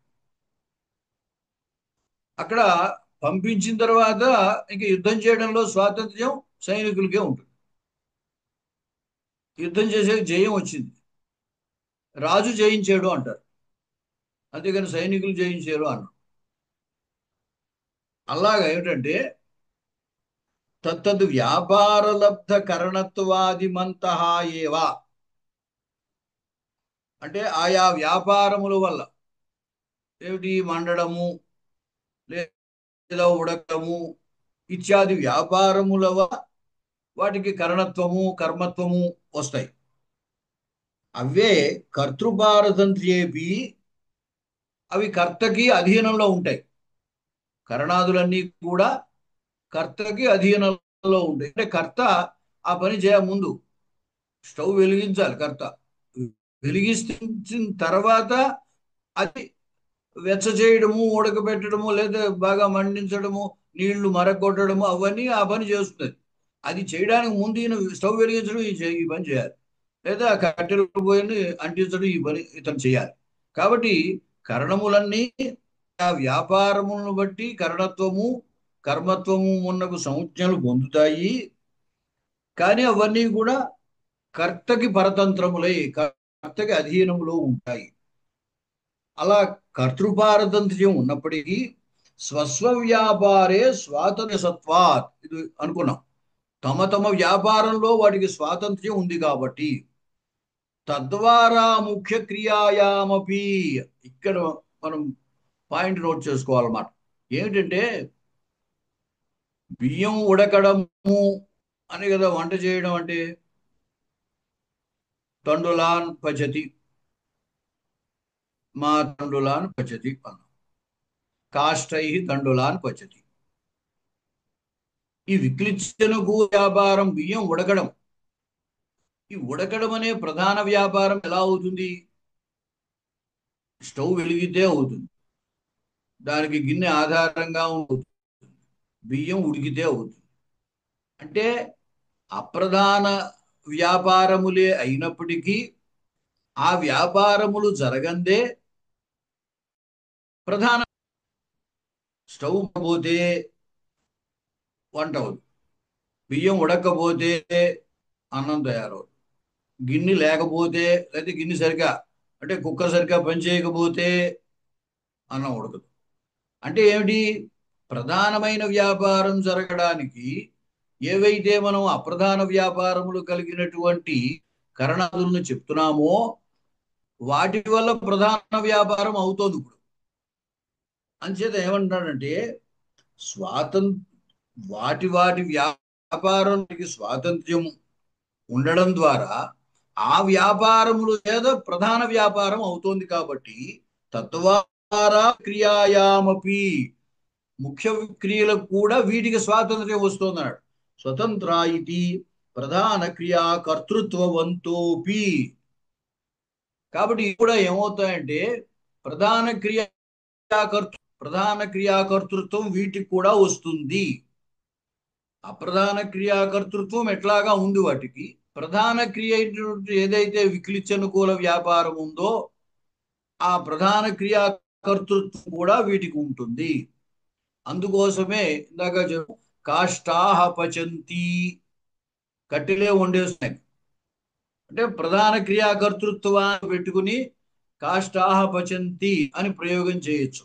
అక్కడ పంపించిన తర్వాత ఇంక యుద్ధం చేయడంలో స్వాతంత్ర్యం సైనికులకే ఉంటుంది. యుద్ధం చేసే జయం వచ్చింది, రాజు జయించాడు అంటారు, అంతేగాని సైనికులు జయించారు అన్నారు. అలాగా ఏమిటంటే తత్తద్ వ్యాపార లబ్ధ కరణత్వాదిమంతః ఏవా, అంటే ఆయా వ్యాపారముల వల్ల, ఏమిటి మండడము లేదా ఉడకము ఇత్యాది వ్యాపారముల వల్ల వాటికి కరణత్వము కర్మత్వము వస్తాయి. అవే కర్తృపారతంత్ర్యేపి, అవి కర్తకి అధీనంలో ఉంటాయి. కరణాదులన్నీ కూడా కర్తకి అధీనంలో ఉంటాయి. అంటే కర్త ఆ పని చేయ ముందు స్టవ్ వెలిగించాలి. కర్త వెలిగించిన తర్వాత అది వెచ్చ చేయడము, ఉడకబెట్టడము, లేదా బాగా మండించడము, నీళ్లు మరగొట్టడము, అవన్నీ ఆ పని చేస్తుంది. అది చేయడానికి ముందు ఈయన స్టవ్ వెలిగించడం ఈ పని చేయాలి, లేదా కట్టెలు పోయి అంటించడం ఈ పని ఇతను చేయాలి. కాబట్టి కరణములన్నీ ఆ వ్యాపారములను బట్టి కరణత్వము కర్మత్వము ఉన్నకు సంజ్ఞలు పొందుతాయి. కానీ అవన్నీ కూడా కర్తకి పరతంత్రములై కర్తకి అధీనములో ఉంటాయి. అలా కర్తృపారతంత్ర్యం ఉన్నప్పటికీ స్వస్వ వ్యాపారే స్వాతంత్ర్య సత్వాత్, ఇది అనుకున్నాం. తమ తమ వ్యాపారంలో వాటికి స్వాతంత్ర్యం ఉంది కాబట్టి తద్వారా ముఖ్య క్రియాయామపి, ఇక్కడ మనం పాయింట్ నోట్ చేసుకోవాలన్నమాట. ఏమిటంటే బియ్యం ఉడకడము అని కదా వంట చేయడం అంటే, తండులాన్ పచతి, మా తండులాన్ పచతి అన్నాం, కాష్టై తండులాన్ పచతి. ఈ విక్లిచ్చనుకు వ్యాపారం బియ్యం ఉడకడం, ఈ ఉడకడం అనే ప్రధాన వ్యాపారం ఎలా అవుతుంది? స్టవ్ వెలిగితే అవుతుంది, దానికి గిన్నె ఆధారంగా ఉంటుంది, బియ్యం ఉడికితే అవుతుంది. అంటే అప్రధాన వ్యాపారములే అయినప్పటికీ ఆ వ్యాపారములు జరగందే ప్రధాన. స్టవ్ పోతే వంట అవుతుంది, బియ్యం ఉడకపోతే అన్నం తయారవుతుంది, గిన్నె లేకపోతే, లేదా గిన్నె సరిగా అంటే కుక్కర్ సరిగ్గా పనిచేయకపోతే అన్నం ఉడకదు. అంటే ఏమిటి? ప్రధానమైన వ్యాపారం జరగడానికి ఏవైతే మనం అప్రధాన వ్యాపారములు కలిగినటువంటి కరణాదులను చెప్తున్నామో వాటి వల్ల ప్రధాన వ్యాపారం అవుతుంది ఇప్పుడు. అంచేత ఏమంటాడంటే స్వాతంత్ర వాటి వాటి వ్యాపారానికి స్వాతంత్ర్యం ఉండడం ద్వారా ఆ వ్యాపారములు ఏదో ప్రధాన వ్యాపారం అవుతోంది కాబట్టి తత్వారా క్రియాయామపి, ముఖ్య క్రియలకు కూడా వీటికి స్వాతంత్ర్యం వస్తుందన్నాడు. స్వతంత్ర ఇది ప్రధాన క్రియా కర్తృత్వవంతోపి. కాబట్టి ఇవి కూడా ఏమవుతాయంటే ప్రధాన ప్రధాన క్రియాకర్తృత్వం వీటికి కూడా వస్తుంది. అప్రధాన క్రియాకర్తృత్వం ఎట్లాగా ఉంది వాటికి, ప్రధాన క్రియ ఏదైతే విక్లిచ్చనుకూల వ్యాపారం ఉందో ఆ ప్రధాన క్రియాకర్తృత్వం కూడా వీటికి ఉంటుంది. అందుకోసమే ఇందాక కాష్టాహ పచంతి, కట్టెలే వండేస్తున్నాయి అంటే ప్రధాన క్రియాకర్తృత్వాన్ని పెట్టుకుని కాష్టాహ పచంతి అని ప్రయోగం చేయొచ్చు.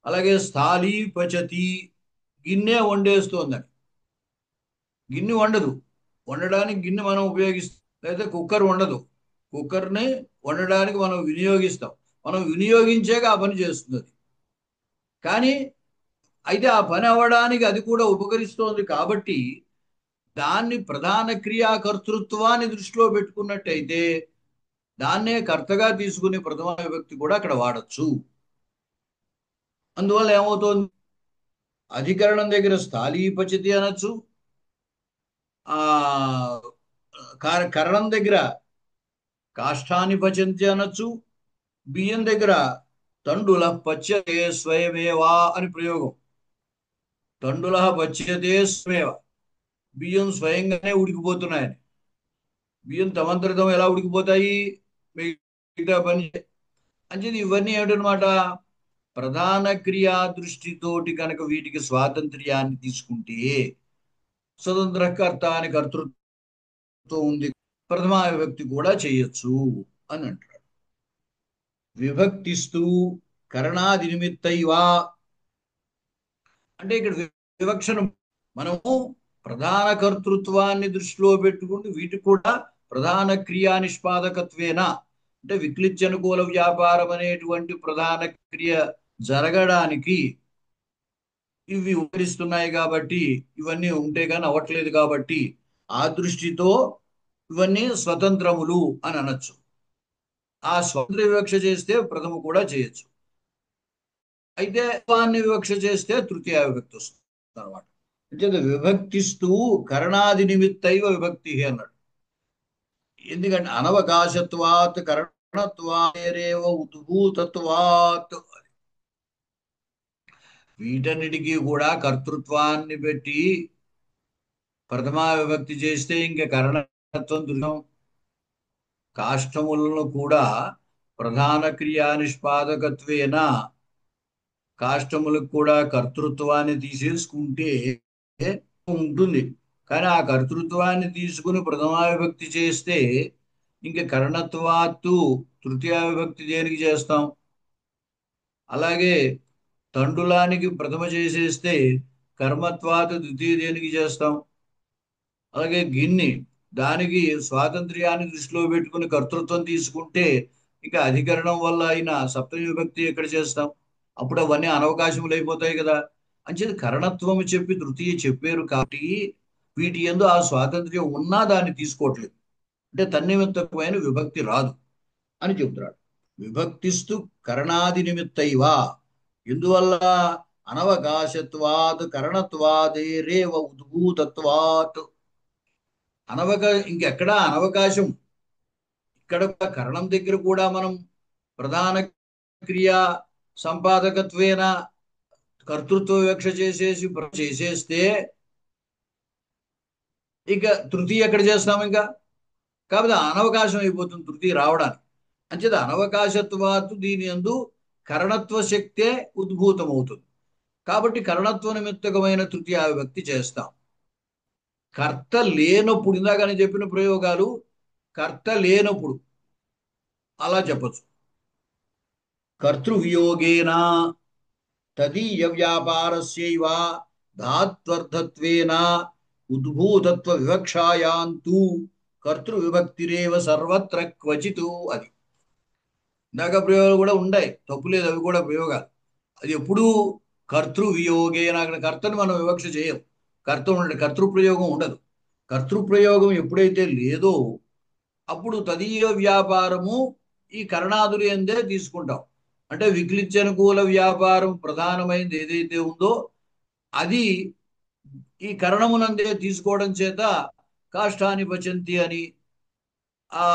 అలాగే స్థాళీ పచతి, గిన్నె వండేస్తోందని. గిన్నె వండదు, వండడానికి గిన్నె మనం ఉపయోగిస్తాం, లేదా కుక్కర్ వండదు, కుక్కర్ని వండడానికి మనం వినియోగిస్తాం. మనం వినియోగించాక ఆ పని చేస్తుంది అది. కానీ అయితే ఆ పని అవ్వడానికి అది కూడా ఉపకరిస్తోంది కాబట్టి దాన్ని ప్రధాన క్రియాకర్తృత్వాన్ని దృష్టిలో పెట్టుకున్నట్టయితే దాన్నే కర్తగా తీసుకుని ప్రథమ విభక్తి కూడా అక్కడ వాడచ్చు. అందువల్ల ఏమవుతోంది, అధికరణం దగ్గర స్థాళీపచతి అనొచ్చు, ఆ కరణం దగ్గర కాష్టాని పచంతి అనొచ్చు, బియ్యం దగ్గర తండుల పచ్యతే స్వయమేవా అని ప్రయోగం. తండుల పచ్యతే స్వయమేవ, బియ్యం స్వయంగానే ఉడికిపోతున్నాయని. బియ్యం తమంతరితం ఎలా ఉడికిపోతాయి, మిగతా పని అంచేది. ఇవన్నీ ఏమిటనమాట, ప్రధాన క్రియా దృష్టితోటి కనుక వీటికి స్వాతంత్ర్యాన్ని తీసుకుంటే, స్వతంత్ర కర్త అని కర్తృత్వం ఉంది, ప్రథమా విభక్తి కూడా చేయొచ్చు అని అంటారు. విభక్తిస్తూ కరణాది నిమిత్తైవా అంటే ఇక్కడ వివక్షను మనము ప్రధాన కర్తృత్వాన్ని దృష్టిలో పెట్టుకుంటూ వీటికి కూడా ప్రధాన క్రియా నిష్పాదకత్వేన అంటే విక్లిత్యనుకూల వ్యాపారం అనేటువంటి ప్రధాన క్రియ జరగడానికి ఇవి ఉపకరిస్తున్నాయి కాబట్టి, ఇవన్నీ ఉంటే కానీ అవ్వట్లేదు కాబట్టి ఆ దృష్టితో ఇవన్నీ స్వతంత్రములు అని అనొచ్చు. ఆ స్వతంత్ర వివక్ష చేస్తే ప్రథమ కూడా చేయొచ్చు. అయితే వాన్ని వివక్ష చేస్తే తృతీయ విభక్తి వస్తుంది అనమాట. అంటే విభక్తిస్తూ కరణాది నిమిత్తైవ విభక్తి అన్నాడు. ఎందుకంటే అనవకాశత్వాత్ కరణత్వారేవ ఉద్భూతత్వాత్, వీటన్నిటికీ కూడా కర్తృత్వాన్ని పెట్టి ప్రథమా విభక్తి చేస్తే ఇంకా కరణత్వం దృఢం. కాష్టములను కూడా ప్రధాన క్రియా నిష్పాదకత్వేన కాష్టములకు కూడా కర్తృత్వాన్ని తీసేసుకుంటే ఉంటుంది. కానీ ఆ కర్తృత్వాన్ని తీసుకుని ప్రథమా విభక్తి చేస్తే ఇంకా కరణత్వాత్తు తృతీయ విభక్తి దేనికి చేస్తాం. అలాగే తండులానికి ప్రథమ చేసేస్తే కర్మత్వాత ద్వితీయ దేనికి చేస్తాం. అలాగే గిన్ని దానికి స్వాతంత్ర్యాన్ని దృష్టిలో పెట్టుకుని కర్తృత్వం తీసుకుంటే ఇంకా అధికరణం వల్ల అయిన సప్తమి విభక్తి ఎక్కడ చేస్తాం. అప్పుడు అవన్నీ అనవకాశములు అయిపోతాయి కదా. అంచేది కరణత్వము చెప్పి తృతీయ చెప్పారు కాబట్టి వీటి యందు ఆ స్వాతంత్ర్యం ఉన్నా దాన్ని తీసుకోవట్లేదు. అంటే తన్నిమిత్తమైన విభక్తి రాదు అని చెబుతున్నాడు. విభక్తిస్తు కరణాది నిమిత్తైవా, ఎందువల్ల అనవకాశత్వాత్ కరణత్వాదేరేవ ఉద్భూతత్వాత్, ఇంకెక్కడా అనవకాశం. ఇక్కడ కరణం దగ్గర కూడా మనం ప్రధాన క్రియా సంపాదకత్వేన కర్తృత్వ వివక్ష చేసేస్తే ఇక తృతీయ ఎక్కడ చేస్తాం ఇంకా. కాబట్టి అనవకాశం అయిపోతుంది తృతీయ రావడానికి. అంచేత అనవకాశత్వాత్ దీని యందు కరణత్వ శక్తే ఉద్భూతమవుతుంది. కాబట్టి కరణత్వ నిమిత్తకమైన తృతీయ విభక్తి చేస్తాం. కర్త లేనప్పుడు, ఇందాకని చెప్పిన ప్రయోగాలు కర్త లేనప్పుడు అలా చెప్పచ్చు. కర్తృవియోగేన తదీయ వ్యాపారస్యైవ ధాత్వర్థత్వేన ఉద్భూతత్వ వివక్షాయాంతు కర్తృవిభక్తిరేవ సర్వత్ర క్వచితు. అది ఇందాక ప్రయోగాలు కూడా ఉన్నాయి, తప్పు లేదు, అవి కూడా ప్రయోగాలు. అది ఎప్పుడూ కర్తృవియోగేన, అక్కడ కర్తను మనం వివక్ష చేయం. కర్తృప్రయోగం ఉండదు. కర్తృప్రయోగం ఎప్పుడైతే లేదో అప్పుడు తదీయ వ్యాపారము ఈ కరణాదులు ఎందే తీసుకుంటాం. అంటే విక్లిత్యనుకూల వ్యాపారం ప్రధానమైనది ఏదైతే ఉందో అది ఈ కరణమునందే తీసుకోవడం చేత కాష్టాని పచంతి అని, ఆ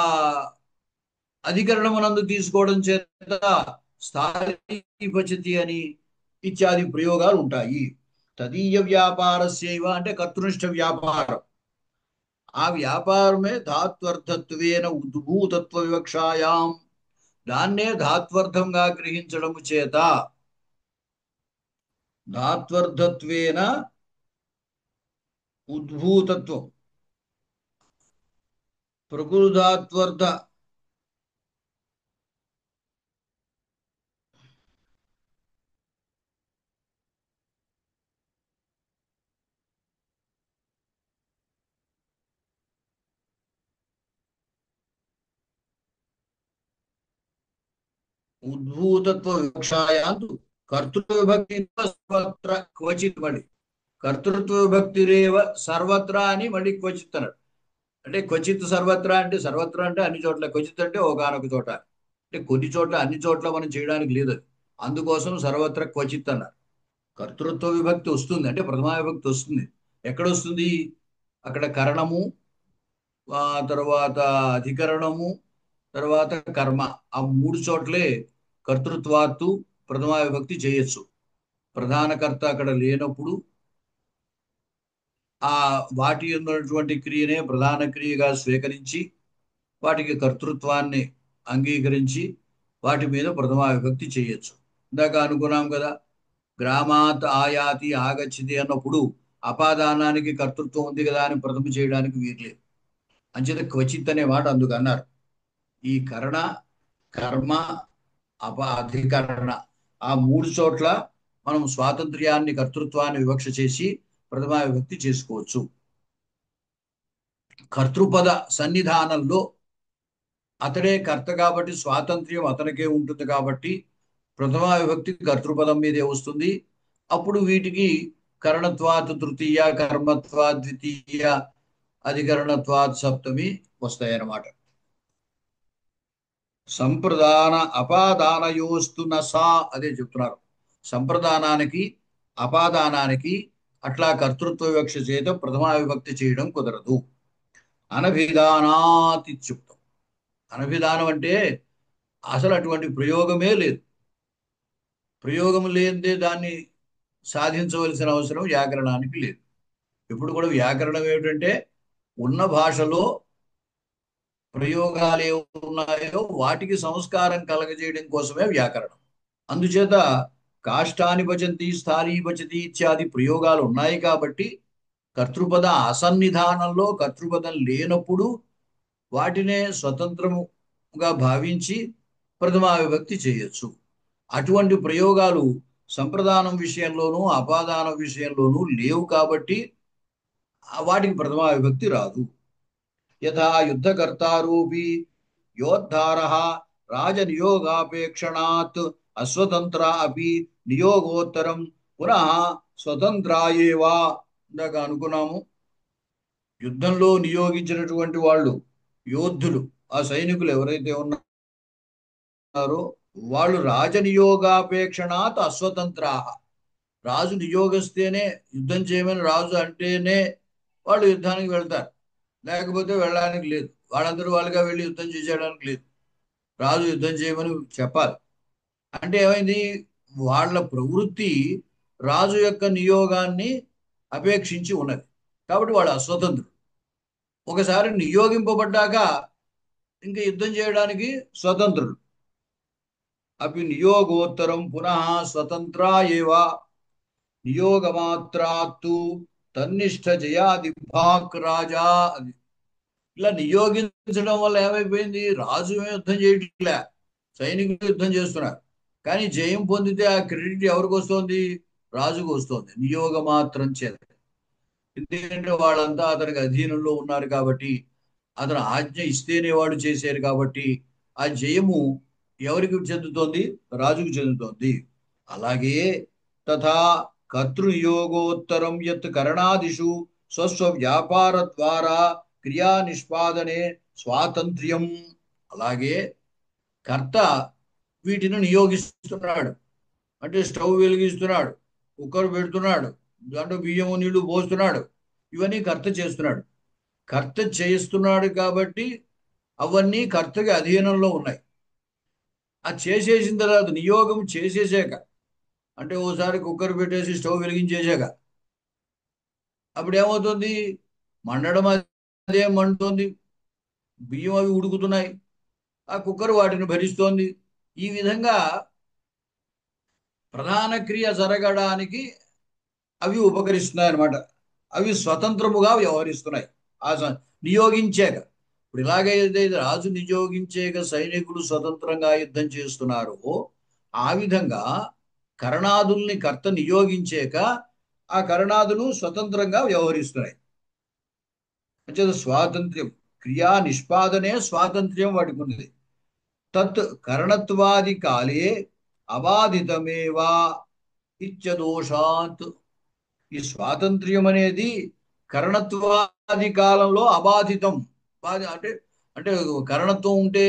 అధికరణమునందు తీసుకోవడం చేత స్థాయి పచతి అని ఇత్యాది ప్రయోగాలు ఉంటాయి. తదీయ వ్యాపారస్యైవ అంటే కర్తృనిష్ట వ్యాపారం. ఆ వ్యాపారమే ధాత్వర్థత్వేన ఉద్భూతత్వ వివక్షాయాం, దాన్నే ధాత్వర్థంగా గ్రహించడము చేత ధాత్వర్థత్వేన ఉద్భూతత్వం ప్రకృధాత్వర్థ ఉద్భూతత్వ వివక్షాయాంతు కర్తృత్వ విభక్తి సర్వత్ర క్వచిత్. మళ్ళీ కర్తృత్వ విభక్తిరేవ సర్వత్రా అని మళ్ళీ క్వచిత్ అన్నాడు. అంటే క్వచిత్ సర్వత్రా అంటే సర్వత్రా అంటే అన్ని చోట్ల, క్వచిత్ అంటే ఒకానొక చోట. అంటే కొన్ని చోట్ల అన్ని చోట్ల మనం చేయడానికి లేదు అది. అందుకోసం సర్వత్ర క్వచిత్ అన్నారు. కర్తృత్వ విభక్తి వస్తుంది అంటే ప్రథమా విభక్తి వస్తుంది. ఎక్కడ వస్తుంది? అక్కడ కరణము, తర్వాత అధికరణము, తర్వాత కర్మ, ఆ మూడు చోట్లే కర్తృత్వాత్తు ప్రథమా విభక్తి చేయొచ్చు. ప్రధాన కర్త అక్కడ లేనప్పుడు ఆ వాటి ఉన్నటువంటి క్రియనే ప్రధాన క్రియగా స్వీకరించి వాటికి కర్తృత్వాన్ని అంగీకరించి వాటి మీద ప్రథమా విభక్తి చేయొచ్చు. ఇందాక అనుకున్నాం కదా, గ్రామాత్ ఆయాతి ఆగచ్చితి అన్నప్పుడు అపాదానానికి కర్తృత్వం ఉంది కదా అని ప్రథమ చేయడానికి వీర్లేదు. అంచేత క్వచిత్ అనే మాట అందుకు అన్నారు. ఈ కరణ, కర్మ, అధికరణ, ఆ మూడు చోట్ల మనం స్వాతంత్ర్యాన్ని, కర్తృత్వాన్ని వివక్ష చేసి ప్రథమా విభక్తి చేసుకోవచ్చు. కర్తృపద సన్నిధానంలో అతడే కర్త కాబట్టి స్వాతంత్ర్యం అతనికే ఉంటుంది కాబట్టి ప్రథమా విభక్తి కర్తృపదం మీదే వస్తుంది. అప్పుడు వీటికి కరణత్వాత్ తృతీయ, కర్మత్వాత్ ద్వితీయ, అధికరణత్వాత్ సప్తమి వస్తాయన్నమాట. సంప్రదాన అపాదానయోస్తు నసా, అదే చెప్తున్నారు. సంప్రదానానికి అపాదానానికి అట్లా కర్తృత్వ వివక్ష చేత ప్రథమా విభక్తి చేయడం కుదరదు. అనభిధానాత్ ఇత్యుక్తం. అనభిధానం అంటే అసలు అటువంటి ప్రయోగమే లేదు. ప్రయోగం లేనిదే దాన్ని సాధించవలసిన అవసరం వ్యాకరణానికి లేదు. ఇప్పుడు కూడా వ్యాకరణం ఏమిటంటే ఉన్న భాషలో ప్రయోగాలు ఏ ఉన్నాయో వాటికి సంస్కారం కలగజేయడం కోసమే వ్యాకరణం. అందుచేత కాష్టాని భజంతి, స్థాళీ భజతి ఇత్యాది ప్రయోగాలు ఉన్నాయి కాబట్టి కర్తృపద అసన్నిధానంలో, కర్తృపదం లేనప్పుడు వాటినే స్వతంత్రముగా భావించి ప్రథమా విభక్తి చేయొచ్చు. అటువంటి ప్రయోగాలు సంప్రదానం విషయంలోనూ అపాదానం విషయంలోనూ లేవు కాబట్టి వాటికి ప్రథమా విభక్తి రాదు. యథా యుద్ధకర్తారూపి యోద్ధార రాజనియోగాపేక్షణాత్ అస్వతంత్ర అపి నియోగోత్తరం పునః స్వతంత్రాయేవా. ఇందాక అనుకున్నాము, యుద్ధంలో నియోగించినటువంటి వాళ్ళు యోధులు, ఆ సైనికులు ఎవరైతే ఉన్నారో వాళ్ళు రాజనియోగాపేక్షణాత్ అస్వతంత్రా. రాజు నియోగిస్తేనే యుద్ధం చేయమని రాజు అంటేనే వాళ్ళు యుద్ధానికి వెళ్తారు, లేకపోతే వెళ్ళడానికి లేదు. వాళ్ళందరూ వాళ్ళుగా వెళ్ళి యుద్ధం చేసేయడానికి లేదు. రాజు యుద్ధం చేయమని చెప్పాలి. అంటే ఏమైంది? వాళ్ళ ప్రవృత్తి రాజు యొక్క నియోగాన్ని అపేక్షించి ఉన్నది కాబట్టి వాళ్ళు అస్వతంత్రులు. ఒకసారి నియోగింపబడ్డాక ఇంకా యుద్ధం చేయడానికి స్వతంత్రులు. అపి నియోగోత్తరం పునః స్వతంత్రా ఏవా నియోగమాత్రాత్తు తన్నిష్ట జయాదిభాక్ రాజా. అది ఇలా నియోగించడం వల్ల ఏమైపోయింది? రాజు యుద్ధం చేయట్లే, సైనికులు యుద్ధం చేస్తున్నారు. కానీ జయం పొందితే ఆ క్రెడిట్ ఎవరికి వస్తుంది? రాజుకు వస్తుంది, నియోగ మాత్రం చేత. ఎందుకంటే వాళ్ళంతా అతనికి అధీనంలో ఉన్నారు కాబట్టి, అతను ఆజ్ఞ ఇస్తేనే వాడు చేశారు కాబట్టి ఆ జయము ఎవరికి చెందుతోంది? రాజుకు చెందుతోంది. అలాగే తథా కర్తృనియోగోత్తరం యత్ కరణాదిషు స్వస్వ వ్యాపార ద్వారా క్రియా నిష్పాదనే స్వాతంత్ర్యం. అలాగే కర్త వీటిని నియోగిస్తున్నాడు. అంటే స్టవ్ వెలిగిస్తున్నాడు, కుక్కర్ పెడుతున్నాడు, దాంట్లో బియ్యము నీళ్లు పోస్తున్నాడు, ఇవన్నీ కర్త చేస్తున్నాడు. కర్త చేస్తున్నాడు కాబట్టి అవన్నీ కర్తకి అధీనంలో ఉన్నాయి. అది చేసేసిన తర్వాత నియోగం చేసేసాక, అంటే ఓసారి కుక్కర్ పెట్టేసి స్టవ్ వెలిగించేసాక అప్పుడు ఏమవుతుంది? మండడం అదే మండుతోంది, బియ్యం అవి ఉడుకుతున్నాయి, ఆ కుక్కర్ వాటిని భరిస్తోంది. ఈ విధంగా ప్రధాన క్రియ జరగడానికి అవి ఉపకరిస్తున్నాయి అన్నమాట. అవి స్వతంత్రముగా వ్యవహరిస్తున్నాయి నియోగించాక. ఇప్పుడు ఇలాగైతే రాజు నియోగించాక సైనికులు స్వతంత్రంగా యుద్ధం చేస్తున్నారో, ఆ విధంగా కరణాదుల్ని కర్త నియోగించాక ఆ కరణాదులు స్వతంత్రంగా వ్యవహరిస్తున్నాయి. అంటే స్వాతంత్ర్యం, క్రియా నిష్పాదనే స్వాతంత్ర్యం వాటికి ఉన్నది. తత్ కరణత్వాది కాలే అబాధితమేవా ఇత్యదోషాత్. ఈ స్వాతంత్ర్యం అనేది కరణత్వాది కాలంలో అబాధితం, బాధ అంటే అంటే కరణత్వం ఉంటే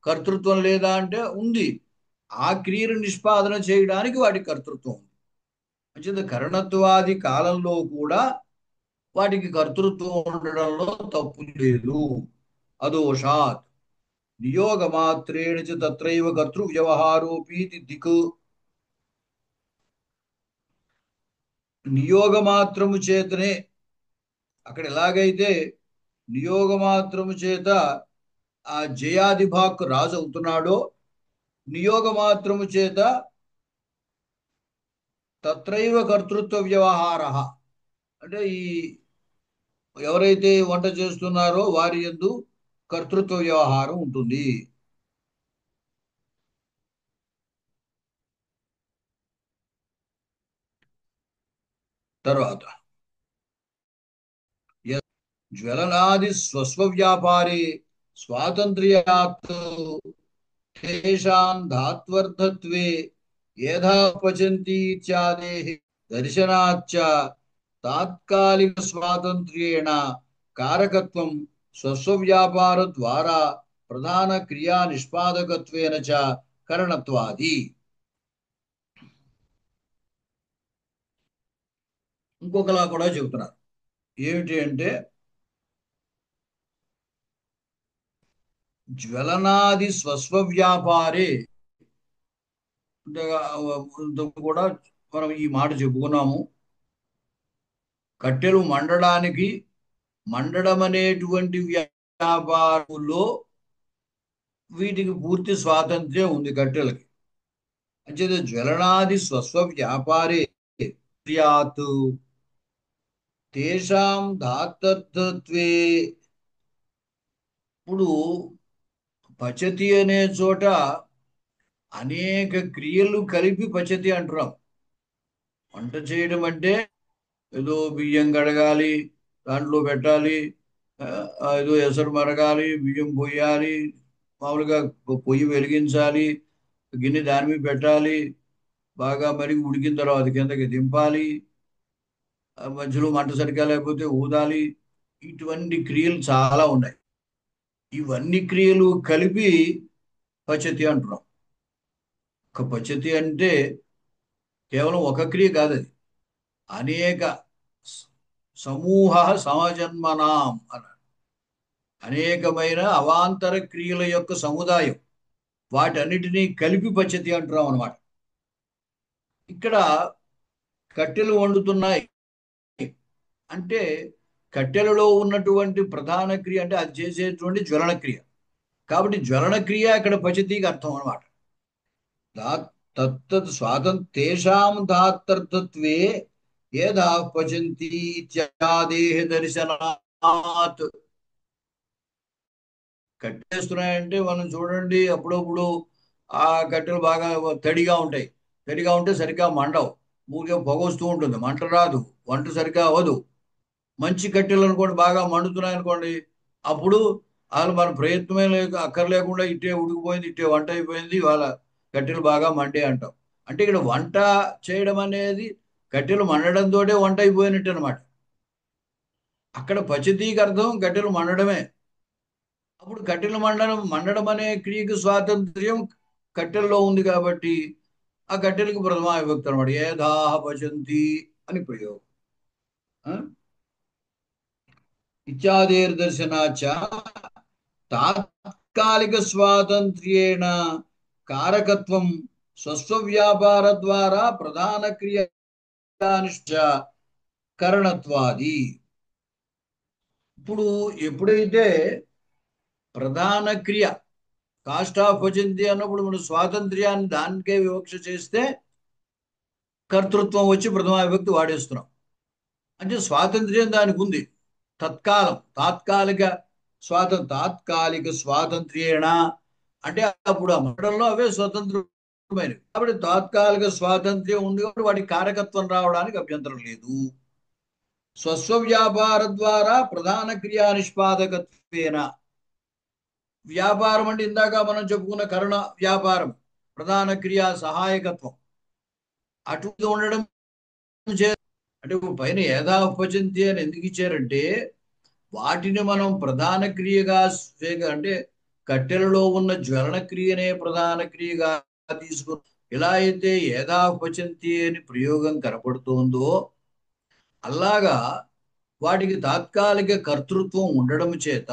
కర్తృత్వం లేదా అంటే ఉంది. ఆ క్రియను నిష్పాదన చేయడానికి వాటి కర్తృత్వం ఉంది. అంచేత కరణత్వాది కాలంలో కూడా వాటికి కర్తృత్వం ఉండడంలో తప్పు లేదు. అదోషాత్ నియోగ మాత్రేణ చ తత్రైవ కర్తృ వ్యవహారోపీతి దిక్. నియోగ మాత్రము చేతనే అక్కడ ఎలాగైతే నియోగ మాత్రము చేత ఆ జయాదిభాక్ రాజు అవుతున్నాడో, నియోగ మాత్రము చేత తత్రైవ కర్తృత్వ వ్యవహార అంటే ఈ ఎవరైతే వంట చేస్తున్నారో వారి యందు కర్తృత్వ వ్యవహారం ఉంటుంది. తర్వాత జ్వలనాది స్వస్వ వ్యాపారే స్వాతంత్ర్యాత్ తేషాం ధాత్వర్థత్వే యథా పచంతి ఇత్యాదేః దర్శనాచ్చ తాత్కాలిక స్వాతంత్ర్యేణ కారకత్వం స్వస్వ వ్యాపార ద్వారా ప్రధాన క్రియా నిష్పాదకత్వేన చ కరణత్వాది. ఇంకొకలా కూడా చెబుతున్నారు. ఏమిటి అంటే జ్వలనాది స్వస్వ వ్యాపారే అంటే ఇంతకు కూడా మనం ఈ మాట చెప్పుకున్నాము. కట్టెలు మండడానికి మండడం అనేటువంటి వ్యాపారంలో వీటికి పూర్తి స్వాతంత్ర్యం ఉంది కట్టెలకి. అంచేత జ్వలనాది స్వస్వ వ్యాపారే క్రియాత్ తేషాం ధాతర్థత్వే. ఇప్పుడు పచతి అనే చోట అనేక క్రియలు కలిపి పచతి అంటున్నాం. వంట చేయడం అంటే ఏదో బియ్యం కడగాలి, దాంట్లో పెట్టాలి, ఏదో ఎసరు మరగాలి, బియ్యం పొయ్యాలి, మామూలుగా పొయ్యి వెలిగించాలి, గిన్నె దాని మీద పెట్టాలి, బాగా మరిగి ఉడికిన తర్వాత కిందకి దింపాలి, మధ్యలో మంట సరిగా లేకపోతే ఊదాలి. ఇటువంటి క్రియలు చాలా ఉన్నాయి. ఇవన్నీ క్రియలు కలిపి పచతి అంటున్నాం. ఒక పచతి అంటే కేవలం ఒక క్రియ కాదు, అది అనేక సమూహ సమజన్మనాం అన్నాడు. అనేకమైన అవాంతర క్రియల యొక్క సముదాయం, వాటన్నిటినీ కలిపి పచతి అంటున్నాం అనమాట. ఇక్కడ కట్టెలు వండుతున్నాయి అంటే కట్టెలలో ఉన్నటువంటి ప్రధాన క్రియ అంటే అది చేసేటువంటి జ్వలన క్రియ. కాబట్టి జ్వలన క్రియ ఇక్కడ పచతికి అర్థం అనమాట. తత్తత్ స్వాతంత్ర తేషాం ధాతర్థత్వే ఏదా పచంతి ఇత్యాదేహ దర్శనాత్. కట్టేస్తున్నాయంటే మనం చూడండి, అప్పుడప్పుడు ఆ కట్టెలు బాగా తడిగా ఉంటాయి. తడిగా ఉంటే సరిగ్గా మండవు, ఊరికే పొగొస్తూ ఉంటుంది, మంట రాదు, వంట సరిగ్గా అవ్వదు. మంచి కట్టెలు అనుకోండి బాగా మండుతున్నాయి అనుకోండి, అప్పుడు అసలు మన ప్రయత్నమే అక్కర్లేకుండా ఇట్టే ఉడికిపోయింది, ఇట్టే వంట అయిపోయింది, వాళ్ళ కట్టెలు బాగా మండే అంటాం. అంటే ఇక్కడ వంట చేయడం అనేది కట్టెలు మండడంతో వంట అయిపోయినట్టు అనమాట. అక్కడ పచతీకి అర్థం కట్టెలు మండడమే. అప్పుడు కట్టెలు మండడం అనే క్రియకు స్వాతంత్ర్యం కట్టెల్లో ఉంది కాబట్టి ఆ కట్టెలకు ప్రథమా విభక్తి అనమాట. ఏధాహ పచంతి అని ప్రయోగం. ఇత్యాదేర్దర్శనాచ తాత్కాలిక స్వాతంత్ర్యేణ కారకత్వం స్వస్వ వ్యాపార ద్వారా ప్రధాన క్రియానిష్ట కరణత్వాది. ఇప్పుడు ఎప్పుడైతే ప్రధాన క్రియ కాస్ట్ ఆఫ్ పచంతి అన్నప్పుడు మనం స్వాతంత్ర్యాన్ని దానికే వివక్ష చేస్తే కర్తృత్వం వచ్చి ప్రథమా విభక్తి వాడేస్తున్నాం. అంటే స్వాతంత్ర్యం దానికి ఉంది. తత్కాలం తాత్కాలిక స్వాతంత్ర్యేణ అంటే అప్పుడు ఆ మండలంలో అవే స్వతంత్రమైనవి కాబట్టి తాత్కాలిక స్వాతంత్ర్యం ఉంది కాబట్టి వాటి కారకత్వం రావడానికి అభ్యంతరం లేదు. స్వస్వ వ్యాపార ద్వారా ప్రధాన క్రియా నిష్పాదకత్వేన. వ్యాపారం అంటే ఇందాక మనం చెప్పుకున్న కరణ వ్యాపారం, ప్రధాన క్రియా సహాయకత్వం అటు ఉండడం అంటే పైన ఏదా ఉపచంతి అని ఎందుకు ఇచ్చారంటే వాటిని మనం ప్రధాన క్రియగా అంటే కట్టెలలో ఉన్న జ్వలన క్రియనే ప్రధాన క్రియగా తీసుకుని ఎలా అయితే ఏదా పచంతి అని ప్రయోగం కనపడుతోందో అలాగా వాటికి తాత్కాలిక కర్తృత్వం ఉండడం చేత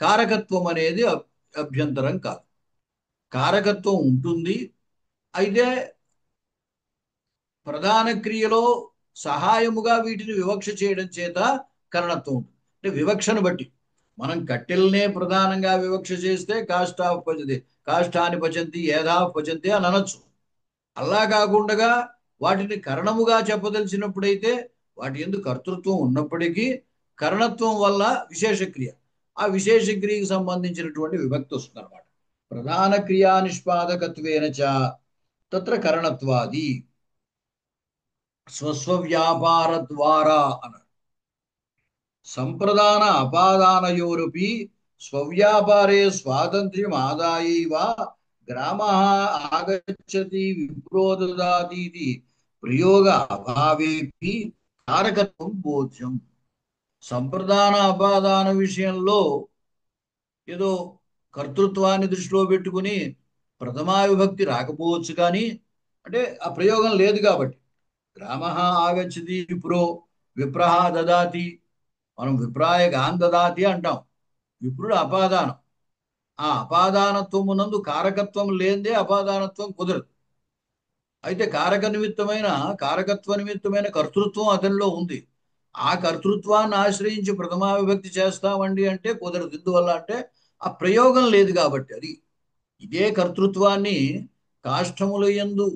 కారకత్వం అనేది అభ్యంతరం కాదు. కారకత్వం ఉంటుంది. అయితే ప్రధాన క్రియలో సహాయముగా వీటిని వివక్ష చేయడం చేత కరణత్వం ఉంటుంది. అంటే వివక్షను బట్టి మనం కట్టెలనే ప్రధానంగా వివక్ష చేస్తే కాష్టాఫ్ పచతి, కాష్టాన్ని పచంతి ఏధా పచంతి అని అనొచ్చు. అలా కాకుండా వాటిని కరణముగా చెప్పదలిచినప్పుడైతే వాటి యందు కర్తృత్వం ఉన్నప్పటికీ కరణత్వం వల్ల విశేషక్రియ, ఆ విశేషక్రియకి సంబంధించినటువంటి విభక్తి వస్తుంది అనమాట. ప్రధాన క్రియా నిష్పాదకత్వేన చ తత్ర కరణత్వాది స్వస్వ వ్యాపార ద్వారా అన్నాడు. సంప్రదాన అపాదానయోరపి స్వవ్యాపారే స్వాతంత్ర్యం ఆదాయైవ గ్రామ ఆగచ్చతి విప్రో దదాతి ప్రయోగ అభావేపి కారకత్వం బోధ్యం. సంప్రదాన అపాదాన విషయంలో ఏదో కర్తృత్వాన్ని దృష్టిలో పెట్టుకుని ప్రథమా విభక్తి రాకపోవచ్చు, కానీ అంటే ఆ ప్రయోగం లేదు కాబట్టి గ్రామ ఆగచ్చతి విప్రో విప్రహ దదాతి, మనం విప్రాయ గాన్ దదాతి అంటాం. విప్రుడు అపాదానం. ఆ అపాదానత్వమునందు కారకత్వం లేనిదే అపాదానత్వం కుదరదు. అయితే కారకత్వ నిమిత్తమైన కర్తృత్వం అతనిలో ఉంది. ఆ కర్తృత్వాన్ని ఆశ్రయించి ప్రథమా విభక్తి చేస్తామండి అంటే కుదరదు. ఎందువల్ల అంటే ఆ ప్రయోగం లేదు కాబట్టి. అది ఇదే కర్తృత్వాన్ని కాష్టముల యందు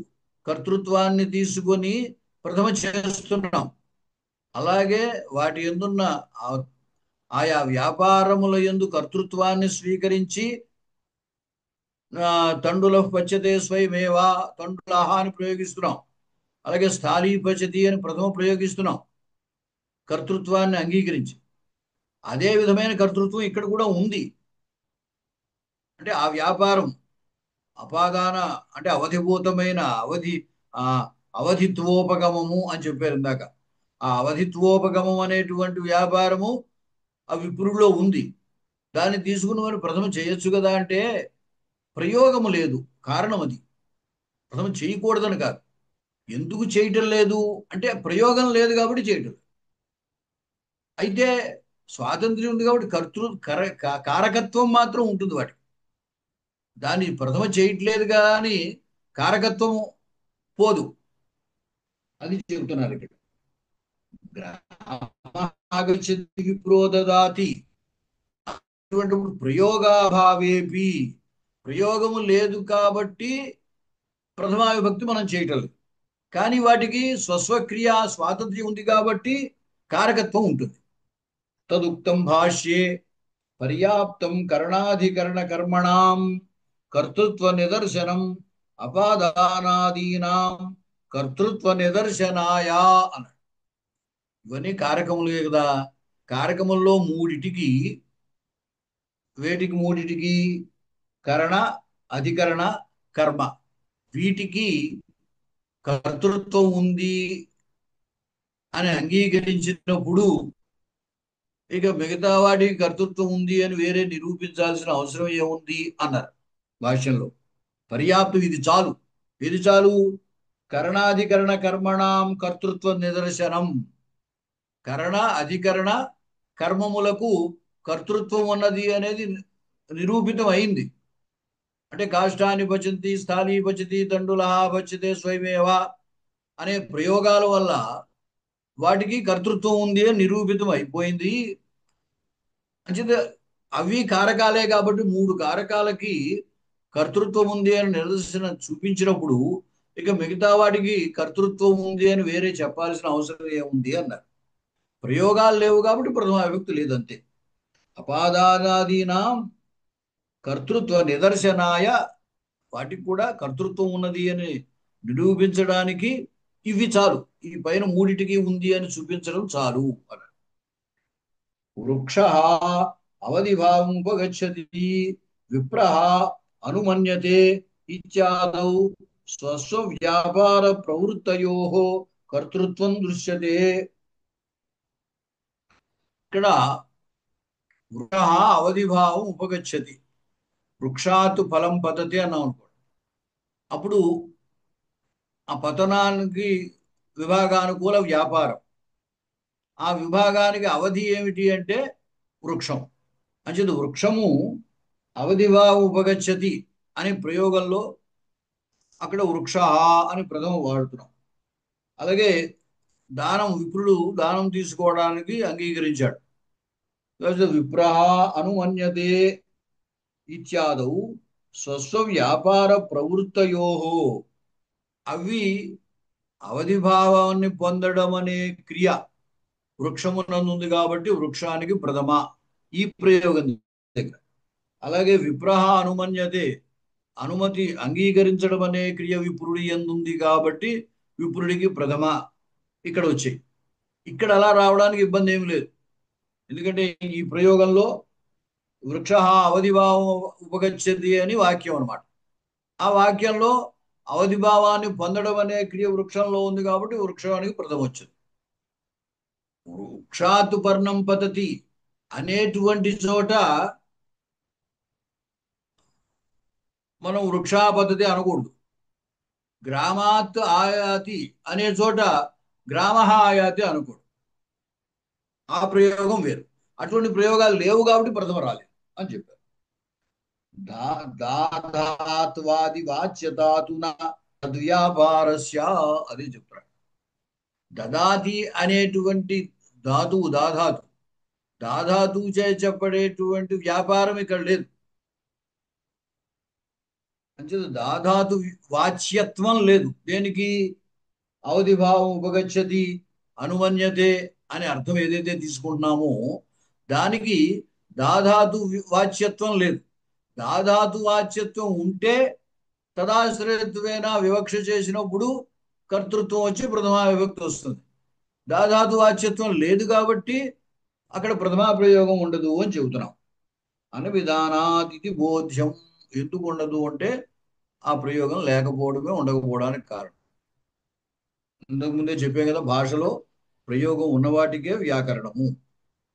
కర్తృత్వాన్ని తీసుకొని ప్రథమ చేస్తున్నాం. అలాగే వాటి యందున్న ఆయా వ్యాపారముల యందు కర్తృత్వాన్ని స్వీకరించి తండుల పచ్చతే స్వయమేవా తండులహ అని ప్రయోగిస్తున్నాం. అలాగే స్థాళీ పచతి అని ప్రథమ ప్రయోగిస్తున్నాం కర్తృత్వాన్ని అంగీకరించి. అదే విధమైన కర్తృత్వం ఇక్కడ కూడా ఉంది. అంటే ఆ వ్యాపారం అపాదాన అంటే అవధిభూతమైన ఆ అవధిత్వోపగమము అని చెప్పారు ఇందాక. ఆ అవధిత్వోపగమం అనేటువంటి వ్యాపారము ఆ విప్రుల్లో ఉంది. దాన్ని తీసుకుని మరి ప్రథమ చేయొచ్చు కదా అంటే ప్రయోగము లేదు. కారణం అది. ప్రథమ చేయకూడదని కాదు. ఎందుకు చేయటం లేదు అంటే ప్రయోగం లేదు కాబట్టి చేయటం. అయితే స్వాతంత్ర్యం ఉంది కాబట్టి కారకత్వం మాత్రం ఉంటుంది వాటికి. దాన్ని ప్రథమ చేయట్లేదు కానీ కారకత్వం పోదు. అది చెబుతున్నారు ఇక్కడ. గ్రామాగచ్చతి విప్రో దదాతి అటువంటిప్పుడు ప్రయోగాభావేపి, ప్రయోగము లేదు కాబట్టి ప్రథమా విభక్తి మనం చేయటం లేదు. కానీ వాటికి స్వస్వక్రియ స్వాతంత్ర్యం ఉంది కాబట్టి కారకత్వం ఉంటుంది. తదుక్తం భాష్యే పర్యాప్తం కరణాధికరణ కర్మణాం కర్తృత్వ నిదర్శనం అపాదానాదీనాం కర్తృత్వ నిదర్శనాయ అన్నాడు. ఇవన్నీ కారకములే కదా. కారకముల్లో మూడిటికి కరణ అధికరణ కర్మ, వీటికి కర్తృత్వం ఉంది అని అంగీకరించినప్పుడు ఇక మిగతా వాటికి కర్తృత్వం ఉంది అని వేరే నిరూపించాల్సిన అవసరం ఏముంది అన్నారు భాష్యంలో. పర్యాప్తం, ఇది చాలు. ఇది చాలు. కరణాధికరణ కర్మణాం కర్తృత్వ నిదర్శనం. కరణ అధికరణ కర్మములకు కర్తృత్వం ఉన్నది అనేది నిరూపితం అయింది. అంటే కాష్టాన్ని పచంతి స్థాళీ పచతి తండులహ పచతే స్వయమేవ అనే ప్రయోగాల వల్ల వాటికి కర్తృత్వం ఉంది అని నిరూపితం అయిపోయింది. అంచేత అవి కారకాలే కాబట్టి మూడు కారకాలకి కర్తృత్వం ఉంది అని నిదర్శనం చూపించినప్పుడు ఇక మిగతా వాటికి కర్తృత్వం ఉంది అని వేరే చెప్పాల్సిన అవసరం ఏముంది అన్నారు. ప్రయోగాలు లేవు కాబట్టి ప్రథమ విభక్తి లేదంతే. అపాదానాదీనాం కర్తృత్వ నిదర్శనాయ, వాటికి కూడా కర్తృత్వం ఉన్నది అని నిరూపించడానికి ఇవి చాలు. ఈ పైన మూడిటికి ఉంది అని చూపించడం చాలు అన్నారు. వృక్ష అవధిభావం ఉపగచ్చతి విప్ర అనుమన్యతే ఇత్యాదౌ స్వస్వ వ్యాపార ప్రవృత్తయో కర్తృత్వం దృశ్యతే. ఇక్కడ వృక్ష అవధిభావం ఉపగచ్చతి. వృక్షాత్ ఫలం పతతి అన్నాం అనుకోండి. అప్పుడు ఆ పతనానికి విభాగానుకూల వ్యాపారం. ఆ విభాగానికి అవధి ఏమిటి అంటే వృక్షం. అంచేది వృక్షము అవధిభావం ఉపగచ్చతి అనే ప్రయోగంలో అక్కడ వృక్ష అని ప్రథమం వాడుతున్నాం. అలాగే దానం, విప్రుడు దానం తీసుకోవడానికి అంగీకరించాడు. విప్రహ అనుమన్యతే ఇత్యాదౌ స్వస్వ వ్యాపార ప్రవృత్తయో. అవి అవధిభావాన్ని పొందడం అనే క్రియ వృక్షమునందుంది కాబట్టి వృక్షానికి ప్రథమ ఈ ప్రయోగం దగ్గర. అలాగే విప్రహ అనుమన్యతే, అనుమతి అంగీకరించడం అనే క్రియ విప్రుడి ఎందుంది కాబట్టి విప్రుడికి ప్రథమ ఇక్కడ వచ్చాయి. ఇక్కడ అలా రావడానికి ఇబ్బంది ఏమి లేదు. ఎందుకంటే ఈ ప్రయోగంలో వృక్ష అవధిభావం ఉపగచ్చతి అని వాక్యం అన్నమాట. ఆ వాక్యంలో అవధిభావాన్ని పొందడం అనే క్రియ వృక్షంలో ఉంది కాబట్టి వృక్షానికి ప్రథమ వచ్చింది. వృక్షాతు పర్ణం పతతి అనేటువంటి చోట మనం వృక్షా పద్ధతి అనకూడదు. గ్రామాత్ ఆయాతి అనే చోట గ్రామ ఆయాతి అనకూడదు. ఆ ప్రయోగం వేరు. అటువంటి ప్రయోగాలు లేవు కాబట్టి ప్రథమ రాలేదు అని చెప్పారు. దాధాత్వాది వాచ్యతాతున తద్వ్యాపారస్య అది చెప్తారు. దదాతి అనేటువంటి ధాతువు దాధాతు, దాధాతువు చే చెప్పడేటువంటి వ్యాపారం ఇక్కడ లేదు. అంటే దాధాతు వాచ్యత్వం లేదు. దేనికి? అవధిభావం ఉపగచ్చతి అనుమన్యతే అనే అర్థం ఏదైతే తీసుకుంటున్నామో దానికి దాధాతు వాచ్యత్వం లేదు. దాధాతు వాచ్యత్వం ఉంటే తదాశ్రయత్వేన వివక్ష చేసినప్పుడు కర్తృత్వం వచ్చి ప్రథమా విభక్తి వస్తుంది. దాధాతు వాచ్యత్వం లేదు కాబట్టి అక్కడ ప్రథమా ప్రయోగం ఉండదు అని చెబుతున్నాం. అనవిధానాది బోధ్యం. ఎందుకు ఉండదు అంటే ఆ ప్రయోగం లేకపోవడమే, ఉండకపోవడానికి కారణం. ఇంతకుముందే చెప్పాం కదా, భాషలో ప్రయోగం ఉన్నవాటికే వ్యాకరణము.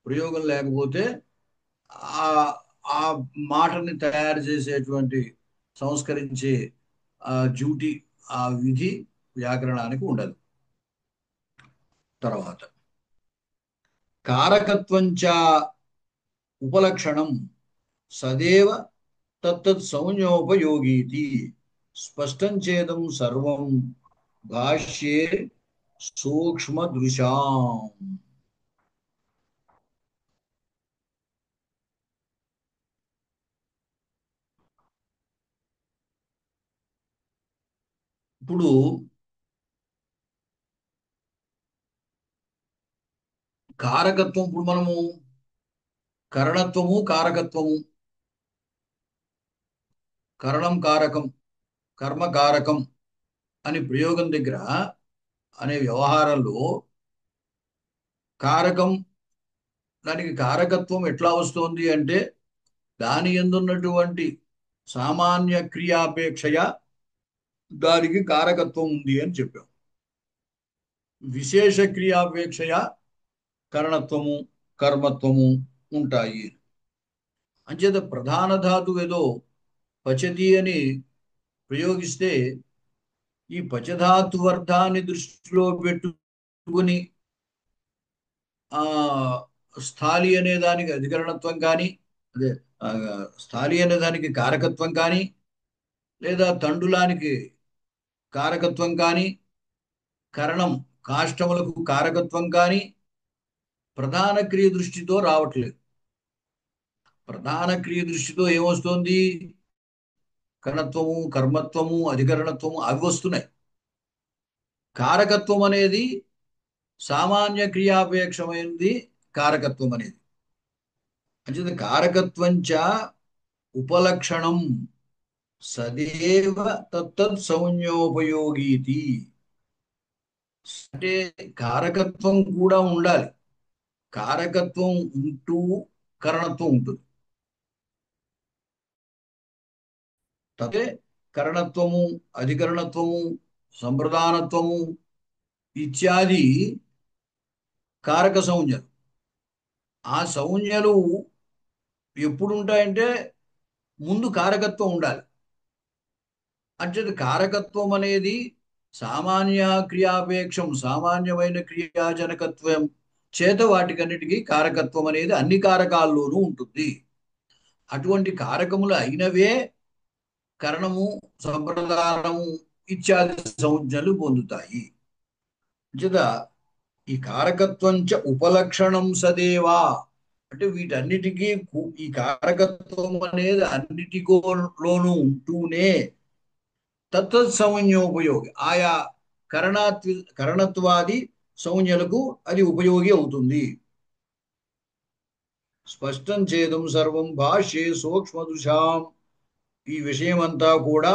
ప్రయోగం లేకపోతే ఆ ఆ మాటని తయారు చేసేటువంటి, సంస్కరించే ఆ డ్యూటీ, ఆ విధి వ్యాకరణానికి ఉండదు. తర్వాత కారకత్వంచ ఉపలక్షణం సదేవ తత్తత్ సంజ్ఞోపయోగీతి స్పష్టం చేదం సర్వం భాష్యే సూక్ష్మ దృశాం. ఇప్పుడు కారకత్వం, ఇప్పుడు మనము కరణత్వము కారకత్వము, కరణం కారకం, కర్మ కారకం అని ప్రయోగం దగ్గర అనే వ్యవహారంలో కారకం, దానికి కారకత్వం ఎట్లా వస్తుంది అంటే దాని యందున్నటువంటి సామాన్య క్రియాపేక్షయ దానికి కారకత్వం ఉంది అని చెప్పాం. విశేష క్రియాపేక్షయ కరణత్వము కర్మత్వము ఉంటాయి. అంచేత ప్రధాన ధాతు ఏదో పచతి అని ప్రయోగిస్తే ఈ పచధాతువర్ధాన్ని దృష్టిలో పెట్టుకుని ఆ స్థాళి అనే దానికి అధికరణత్వం కానీ, అదే ఆ, స్థాళి అనే దానికి కారకత్వం కానీ, లేదా తండులానికి కారకత్వం కానీ, కరణం కాష్టములకు కారకత్వం కానీ ప్రధాన క్రియ దృష్టితో రావట్లేదు. ప్రధాన క్రియ దృష్టితో ఏమొస్తుంది? కరణత్వము కర్మత్వము అధికరణత్వము అవి వస్తున్నాయి. కారకత్వం అనేది సామాన్య క్రియాపేక్షమైనది. కారకత్వం అనేది అంటే కారకత్వంచ ఉపలక్షణం సదేవ తత్తత్ సంజ్ఞోపయోగీతి. అంటే కారకత్వం కూడా ఉండాలి. కారకత్వం ఉంటూ కరణత్వం ఉంటుంది. అంటే కరణత్వము అధికరణత్వము సంప్రదానత్వము ఇత్యాది కారక సంజ్ఞలు. ఆ సంజ్ఞలు ఎప్పుడు ఉంటాయంటే ముందు కారకత్వం ఉండాలి. అంటే కారకత్వం అనేది సామాన్య క్రియాపేక్షం, సామాన్యమైన క్రియాజనకత్వం చేత వాటికన్నిటికీ కారకత్వం అనేది అన్ని కారకాల్లోనూ ఉంటుంది. అటువంటి కారకములు అయినవే కరణము, సంప్రదానము ఇత్యాది సంజ్ఞలు పొందుతాయి. చేత ఈ కారకత్వం చ ఉపలక్షణం సదేవా, అంటే వీటన్నిటికీ ఈ కారకత్వం అనేది అన్నిటిలోనూ ఉంటూనే తత్తత్ సంజ్ఞోపయోగి, ఆయా కరణత్వాది సంజ్ఞలకు అది ఉపయోగి అవుతుంది. స్పష్టం చేదం సర్వం భాష్యే సూక్ష్మదృశాం, ఈ విషయమంతా కూడా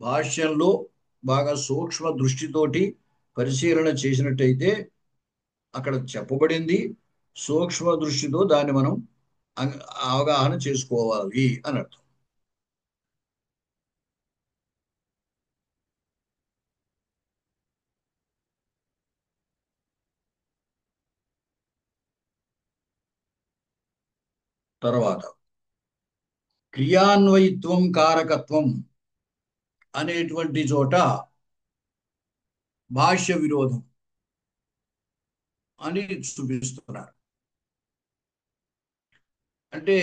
భాష్యంలో బాగా సూక్ష్మ దృష్టితోటి పరిశీలన చేసినట్టయితే అక్కడ చెప్పబడింది. సూక్ష్మ దృష్టితో దాన్ని మనం అవగాహన చేసుకోవాలి అని అర్థం. తర్వాత క్రియాన్వయిత్వం కారకత్వం అనేటువంటి చోట భాష్య విరోధం అని చూపిస్తున్నారు. అంటే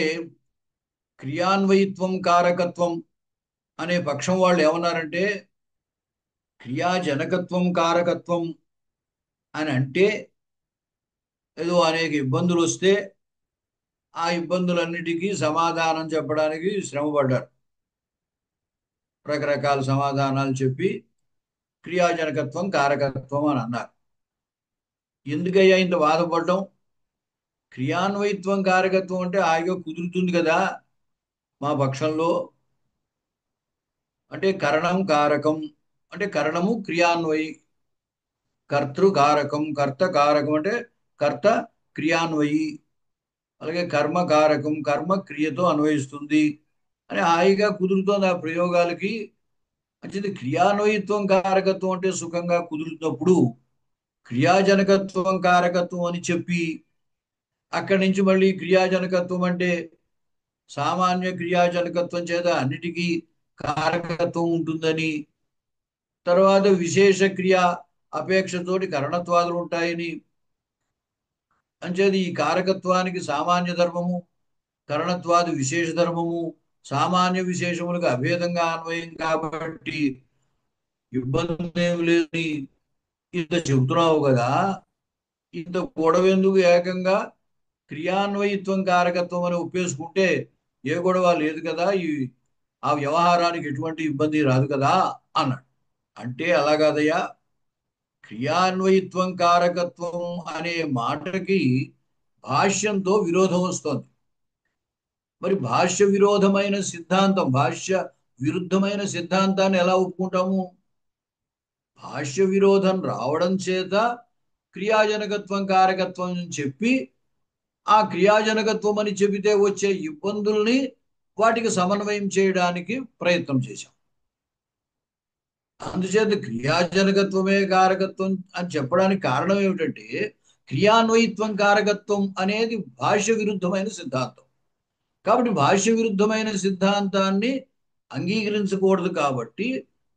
క్రియాన్వయిత్వం కారకత్వం అనే పక్షం వాళ్ళు ఏమన్నారంటే, క్రియాజనకత్వం కారకత్వం అని అంటే ఏదో అనేక ఇబ్బందులు వస్తే ఆ ఇబ్బందులన్నిటికీ సమాధానం చెప్పడానికి శ్రమపడ్డారు. రకరకాల సమాధానాలు చెప్పి క్రియాజనకత్వం కారకత్వం అని అన్నారు. ఎందుకయ్యా ఇంత బాధపడడం? క్రియాన్వయిత్వం కారకత్వం అంటే హాయిగా కుదురుతుంది కదా మా పక్షంలో. అంటే కరణం కారకం, అంటే కరణము క్రియాన్వయి, కర్తృ కారకం, కర్త కారకం అంటే కర్త క్రియాన్వయి, అలాగే కర్మ కారకం, కర్మ క్రియతో అన్వయిస్తుంది అని హాయిగా కుదురుతోంది ఆ ప్రయోగాలకి. అంటే క్రియాన్వయిత్వం కారకత్వం అంటే సుఖంగా కుదురుతున్నప్పుడు క్రియాజనకత్వం కారకత్వం అని చెప్పి అక్కడి నుంచి మళ్ళీ క్రియాజనకత్వం అంటే సామాన్య క్రియాజనకత్వం చేత అన్నిటికీ కారకత్వం ఉంటుందని, తర్వాత విశేష క్రియ అపేక్షతోటి కరణత్వాదులు ఉంటాయని, అంచేది ఈ కారకత్వానికి సామాన్య ధర్మము, కరణత్వాది విశేష ధర్మము, సామాన్య విశేషములకు అభేదంగా అన్వయం కాబట్టి ఇబ్బంది ఏమి లేదని ఇంత చెబుతున్నావు కదా, ఇంత గొడవెందుకు? ఏకంగా క్రియాన్వయిత్వం కారకత్వం అని ఒప్పేసుకుంటే ఏ గొడవ లేదు కదా, ఈ ఆ వ్యవహారానికి ఎటువంటి ఇబ్బంది రాదు కదా అన్నాడు. అంటే అలా కాదయ్యా, క్రియాన్వయిత్వం కారకత్వం అనే మాటకి భాష్యంతో విరోధం వస్తోంది. మరి భాష్య విరోధమైన సిద్ధాంతం, భాష్య విరుద్ధమైన సిద్ధాంతాన్ని ఎలా ఒప్పుకుంటాము? భాష్య విరోధం రావడం చేత క్రియాజనకత్వం కారకత్వం అని చెప్పి ఆ క్రియాజనకత్వం అని చెబితే వచ్చే ఇబ్బందుల్ని వాటికి సమన్వయం చేయడానికి ప్రయత్నం చేశాం. అందుచేత క్రియాజనకత్వమే కారకత్వం అని చెప్పడానికి కారణం ఏమిటంటే, క్రియాన్వయిత్వం కారకత్వం అనేది భాష్య విరుద్ధమైన సిద్ధాంతం. కాబట్టి భాష్య విరుద్ధమైన సిద్ధాంతాన్ని అంగీకరించకూడదు కాబట్టి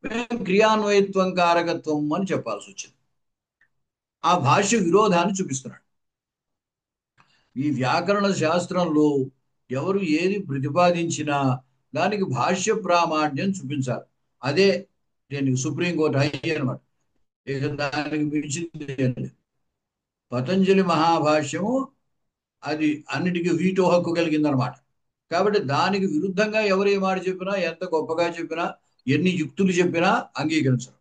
మేము క్రియాన్వయిత్వం కారకత్వం అని చెప్పాల్సి వచ్చింది. ఆ భాష్య విరోధాన్ని చూపిస్తున్నాడు. ఈ వ్యాకరణ శాస్త్రంలో ఎవరు ఏది ప్రతిపాదించినా దానికి భాష్య ప్రామాణ్యం చూపించాలి. అదే దీనికి సుప్రీంకోర్టు హై అనమాట. ఇక దానికి మించింది ఏం లేదు. పతంజలి మహాభాష్యము అది అన్నిటికీ వీటో హక్కు కలిగిందనమాట. కాబట్టి దానికి విరుద్ధంగా ఎవరు ఏ మాట చెప్పినా, ఎంత గొప్పగా చెప్పినా, ఎన్ని యుక్తులు చెప్పినా అంగీకరించరు.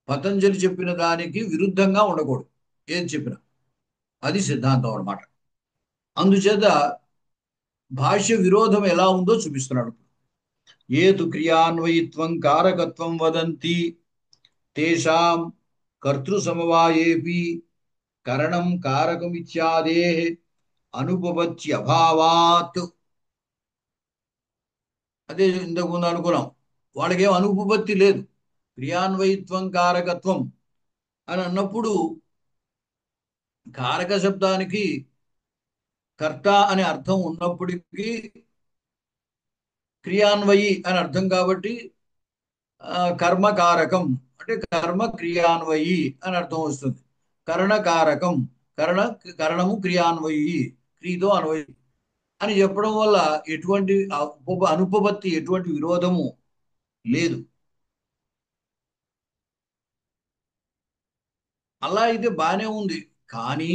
పతంజలి చెప్పిన దానికి విరుద్ధంగా ఉండకూడదు ఏది చెప్పినా. అది సిద్ధాంతం అనమాట. అందుచేత భాష్య విరోధం ఎలా ఉందో చూపిస్తున్నాడు. ఏతు క్రియాన్వయిత్వం కారకత్వం వదంతి తేషాం కర్తృ సమవాయేపి కరణం కారకమిత్యాదే అనుపపత్యభావాత్. అదే ఇంతకు ముందు అనుకున్నాం, వాళ్ళకేం అనుపపత్తి లేదు. క్రియాన్వయిత్వం కారకత్వం అని అన్నప్పుడు కారక శబ్దానికి కర్త అనే అర్థం ఉన్నప్పటికీ క్రియాన్వయి అని అర్థం కాబట్టి కర్మకారకం అంటే కర్మ క్రియాన్వయి అని అర్థం వస్తుంది. కరణకారకం కరణ కరణము క్రియాన్వయి క్రియతో అన్వయి అని చెప్పడం వల్ల ఎటువంటి అనుపపత్తి ఎటువంటి విరోధము లేదు. అలా అయితే బానే ఉంది. కానీ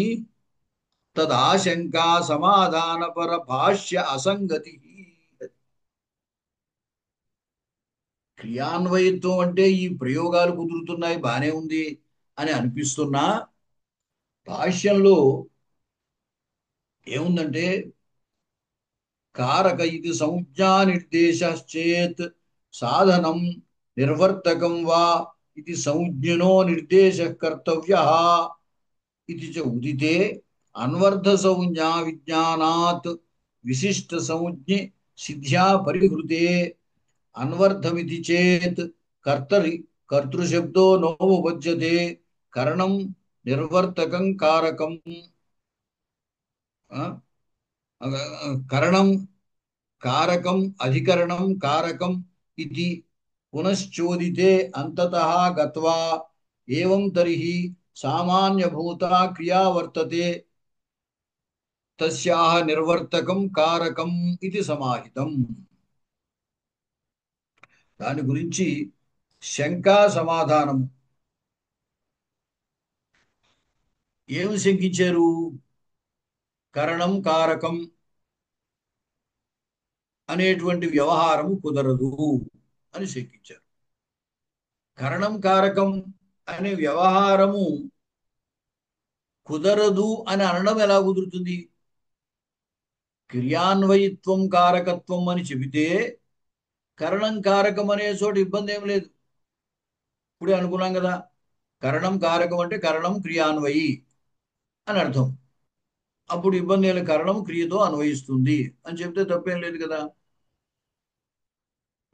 తదాశంకా సమాధానపర భాష్య అసంగతి. క్రియాన్వయత్వం అంటే ఈ ప్రయోగాలు కుదురుతున్నాయి బానే ఉంది అని అనిపిస్తున్నా భాష్యంలో ఏముందంటే కారక ఇది సంజ్ఞా నిర్దేశేత్ సాధనం నిర్వర్తకం వా ఇది సంజ్ఞనో నిర్దేశ కర్తవ్య ఇది చ ఉదితే అన్వర్థ సంజ్ఞా విజ్ఞానాత్ విశిష్ట సంజ్ఞ సిద్ధ్యా పరిహృతే అన్వర్థమితి చేత్ కర్తరి కర్తృశబ్దో నోపపద్యతే కరణం నిర్వర్తకం కారకం కరణం కారకం అధికరణం కారకం ఇది పునశ్చోదితే అంతతః గత్వా ఏవం తరిహి సామాన్యభూతా క్రియా వర్తతే తస్యాహ నిర్వర్తకం కారకం ఇది సమాహితం. దాని గురించి శంకా సమాధానం. ఏమి శంకించారు? కరణం కారకం అనేటువంటి వ్యవహారము కుదరదు అని శంకించారు. కరణం కారకం అనే వ్యవహారము కుదరదు అని అనడం ఎలా కుదురుతుంది? క్రియాన్వయిత్వం కారకత్వం అని చెబితే కరణం కారకం అనే చోట ఇబ్బంది ఏం లేదు. ఇప్పుడే అనుకున్నాం కదా, కరణం కారకం అంటే కరణం క్రియాన్వయి అని అర్థం. అప్పుడు ఇబ్బంది లేదు, కరణం క్రియతో అన్వయిస్తుంది అని చెప్తే తప్పేం లేదు కదా.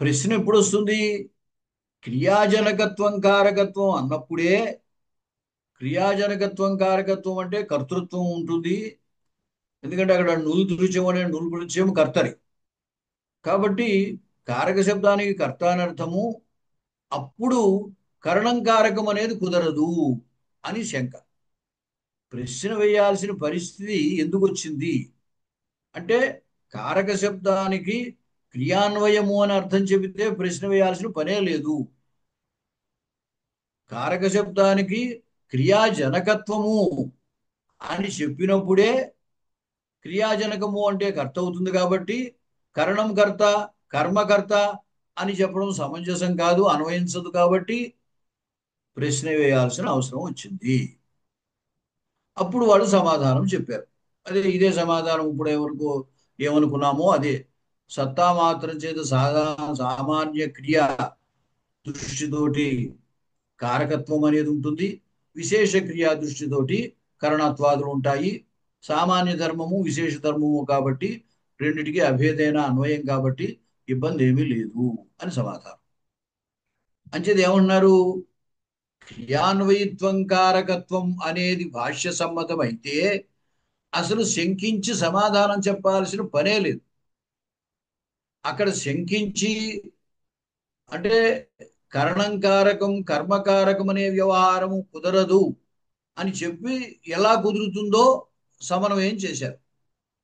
ప్రశ్న ఎప్పుడు వస్తుంది? క్రియాజనకత్వం కారకత్వం అన్నప్పుడే. క్రియాజనకత్వం కారకత్వం అంటే కర్తృత్వం ఉంటుంది. ఎందుకంటే అక్కడ నుల్ దృశ్యం అనే నుల్ దృశ్యం కర్తరి కాబట్టి కారక శబ్దానికి కర్త అని అర్థము. అప్పుడు కరణం కారకం అనేది కుదరదు అని శంక. ప్రశ్న వేయాల్సిన పరిస్థితి ఎందుకు వచ్చింది అంటే కారక శబ్దానికి క్రియాన్వయము అని అర్థం చెబితే ప్రశ్న వేయాల్సిన పనే లేదు. కారక శబ్దానికి క్రియాజనకత్వము అని చెప్పినప్పుడే క్రియాజనకము అంటే కర్త అవుతుంది. కాబట్టి కరణం కర్త కర్మకర్త అని చెప్పడం సమంజసం కాదు, అన్వయించదు. కాబట్టి ప్రశ్న వేయాల్సిన అవసరం వచ్చింది. అప్పుడు వాళ్ళు సమాధానం చెప్పారు. అదే ఇదే సమాధానం ఇప్పుడు ఎవరికో ఏమనుకున్నామో అదే. సత్తా మాత్రం చేత సామాన్య క్రియ దృష్టితోటి కారకత్వం అనేది ఉంటుంది. విశేష క్రియా దృష్టితోటి కరణత్వాదులు ఉంటాయి. సామాన్య ధర్మము విశేష ధర్మము కాబట్టి రెండిటికి అభేదైన అన్వయం కాబట్టి ఇబ్బంది ఏమీ లేదు అని సమాధానం. అంచేది ఏమన్నారు? క్రియాన్వయిత్వం కారకత్వం అనేది భాష్య సమ్మతం అయితే అసలు శంకించి సమాధానం చెప్పాల్సిన పనే లేదు. అక్కడ శంకించి అంటే కరణం కారకం కర్మకారకం అనే వ్యవహారము కుదరదు అని చెప్పి ఎలా కుదురుతుందో సమన్వయం చేశారు.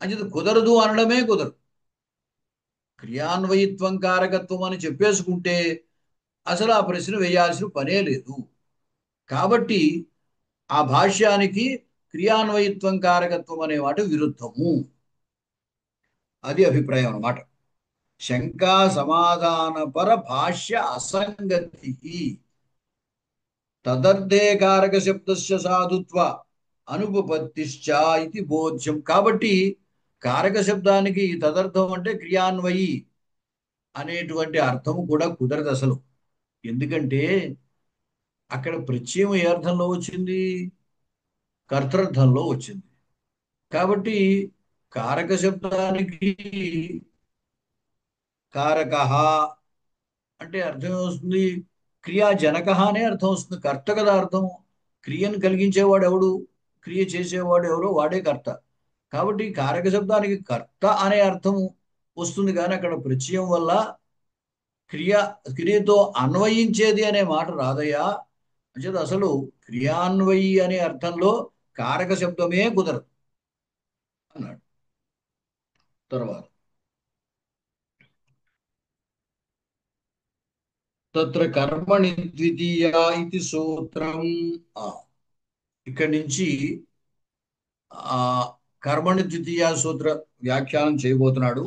అంచేది కుదరదు అనడమే కుదరదు. క్రియాన్వయిత్వం కారకత్వం అని చెప్పేసుకుంటే అసలు ఆ ప్రశ్న వేయాల్సిన పనే లేదు. కాబట్టి ఆ భాష్యానికి క్రియాన్వయిత్వం కారకత్వం అనే మాట విరుద్ధము. అది అభిప్రాయం అన్నమాట. శంకా సమాధాన పర భాష్య అసంగతి తదర్థే కారక శబ్దస్య సాధుత్వ అనుపపత్తిశ్చ ఇది బోధ్యం. కాబట్టి కారక శబ్దానికి తదర్థం అంటే క్రియాన్వయి అనేటువంటి అర్థము కూడా కుదరదు అసలు. ఎందుకంటే అక్కడ ప్రత్యయం ఏ అర్థంలో వచ్చింది? కర్తర్థంలో వచ్చింది. కాబట్టి కారక శబ్దానికి కారక అంటే అర్థం ఏమొస్తుంది? క్రియాజనక అనే అర్థం వస్తుంది. కర్త కదా అర్థం. క్రియను కలిగించేవాడు ఎవడు? క్రియ చేసేవాడు ఎవరో వాడే కర్త. కాబట్టి కారక శబ్దానికి కర్త అనే అర్థం వస్తుంది, కానీ అక్కడ ప్రత్యయం వల్ల క్రియ క్రియతో అన్వయించేది అనే మాట రాదయ్యా. అంచేత అసలు క్రియాన్వయి అనే అర్థంలో కారక శబ్దమే కుదరదు అన్నాడు. తర్వాత తత్ర కర్మణి ద్వితీయ ఇది సూత్రం. ఆ, ఇక్కడి నుంచి ఆ కర్మణి ద్వితీయ సూత్ర వ్యాఖ్యానం చేయబోతున్నాడు.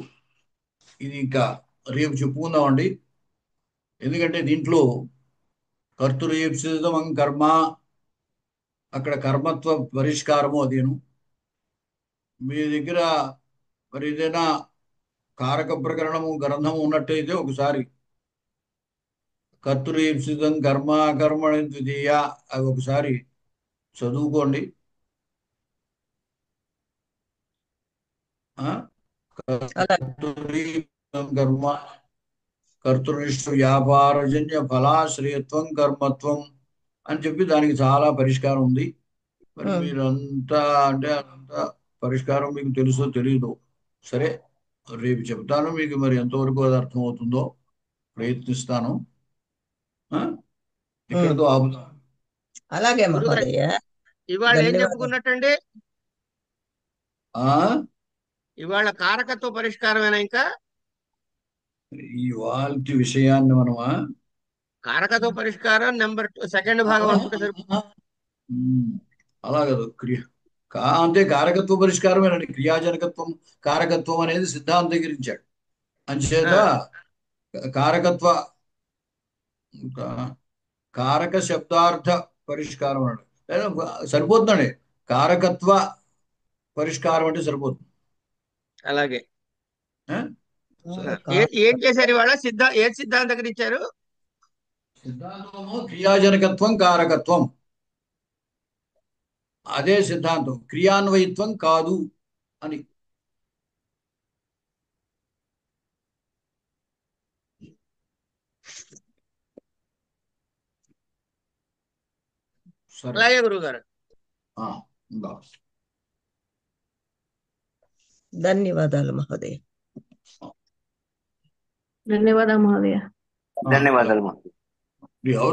ఇది ఇంకా రేపు చెప్పుకుందామండి. ఎందుకంటే దీంట్లో కర్తృయేప్సితం కర్మ, అక్కడ కర్మత్వ పరిష్కారము అదేను. మీ దగ్గర మరి ఏదైనా కారక ప్రకరణము గ్రంథము ఉన్నట్టయితే ఒకసారి కర్తృయేప్సితం కర్మ కర్మణి ద్వితీయ అవి ఒకసారి చదువుకోండి. ఆ? అలాగే. కర్తృయేప్సితం కర్మ కర్తృనిష్ట వ్యాపారజన్య ఫలాశ్రయత్వం కర్మత్వం అని చెప్పి దానికి చాలా పరిష్కారం ఉంది. మరి ఉమ్, మీరంతా అంటే అదంతా పరిష్కారం మీకు తెలుసో తెలియదు. సరే, రేపు చెప్తాను మీకు. మరి ఎంతవరకు అది అర్థమవుతుందో ప్రయత్నిస్తాను. ఆ? ఉమ్. ఇక్కడితో ఆపుతాను. అలాగే గురుగారు మహోదయ. ఇవాళ ఏం ధన్యవాదాలు. చెప్పుకున్నట్టండి? ఆ ఇవాళ కారకత్వ పరిష్కారమేనా? ఇంకా ఇవాల్టి విషయాన్ని మనమా కారకత్వ పరిష్కారం నెంబర్ 2 సెకండ్ భాగం అనుకుంటే సరిపోతుంది. ఉమ్, అలా కాదు. అంటే కారకత్వ పరిష్కారమేనండి. క్రియాజనకత్వం కారకత్వం అనేది సిద్ధాంతీకరించాడు. అంచేత ఆ, కారకత్వ కారక శబ్దార్థ పరిష్కారం అన్నాడు. లేదా సరిపోతుందండి. కారకత్వ పరిష్కారం అంటే సరిపోతుంది. అలాగే. ఆ? సరే. ఏం చేశారు ఇవాళ? ఏం సిద్ధాంతకరించారు? సిద్ధాంతము క్రియాజనకత్వం కారకత్వం, అదే సిద్ధాంతం. క్రియాన్వయిత్వం కాదు అని. సరే. అలాగే గురుగారు. ఇంకా ధన్యవాదాలు మహోదయ. ధన్యవాదాలు మహోదయ. ధన్యవాదాలు. ఎవరు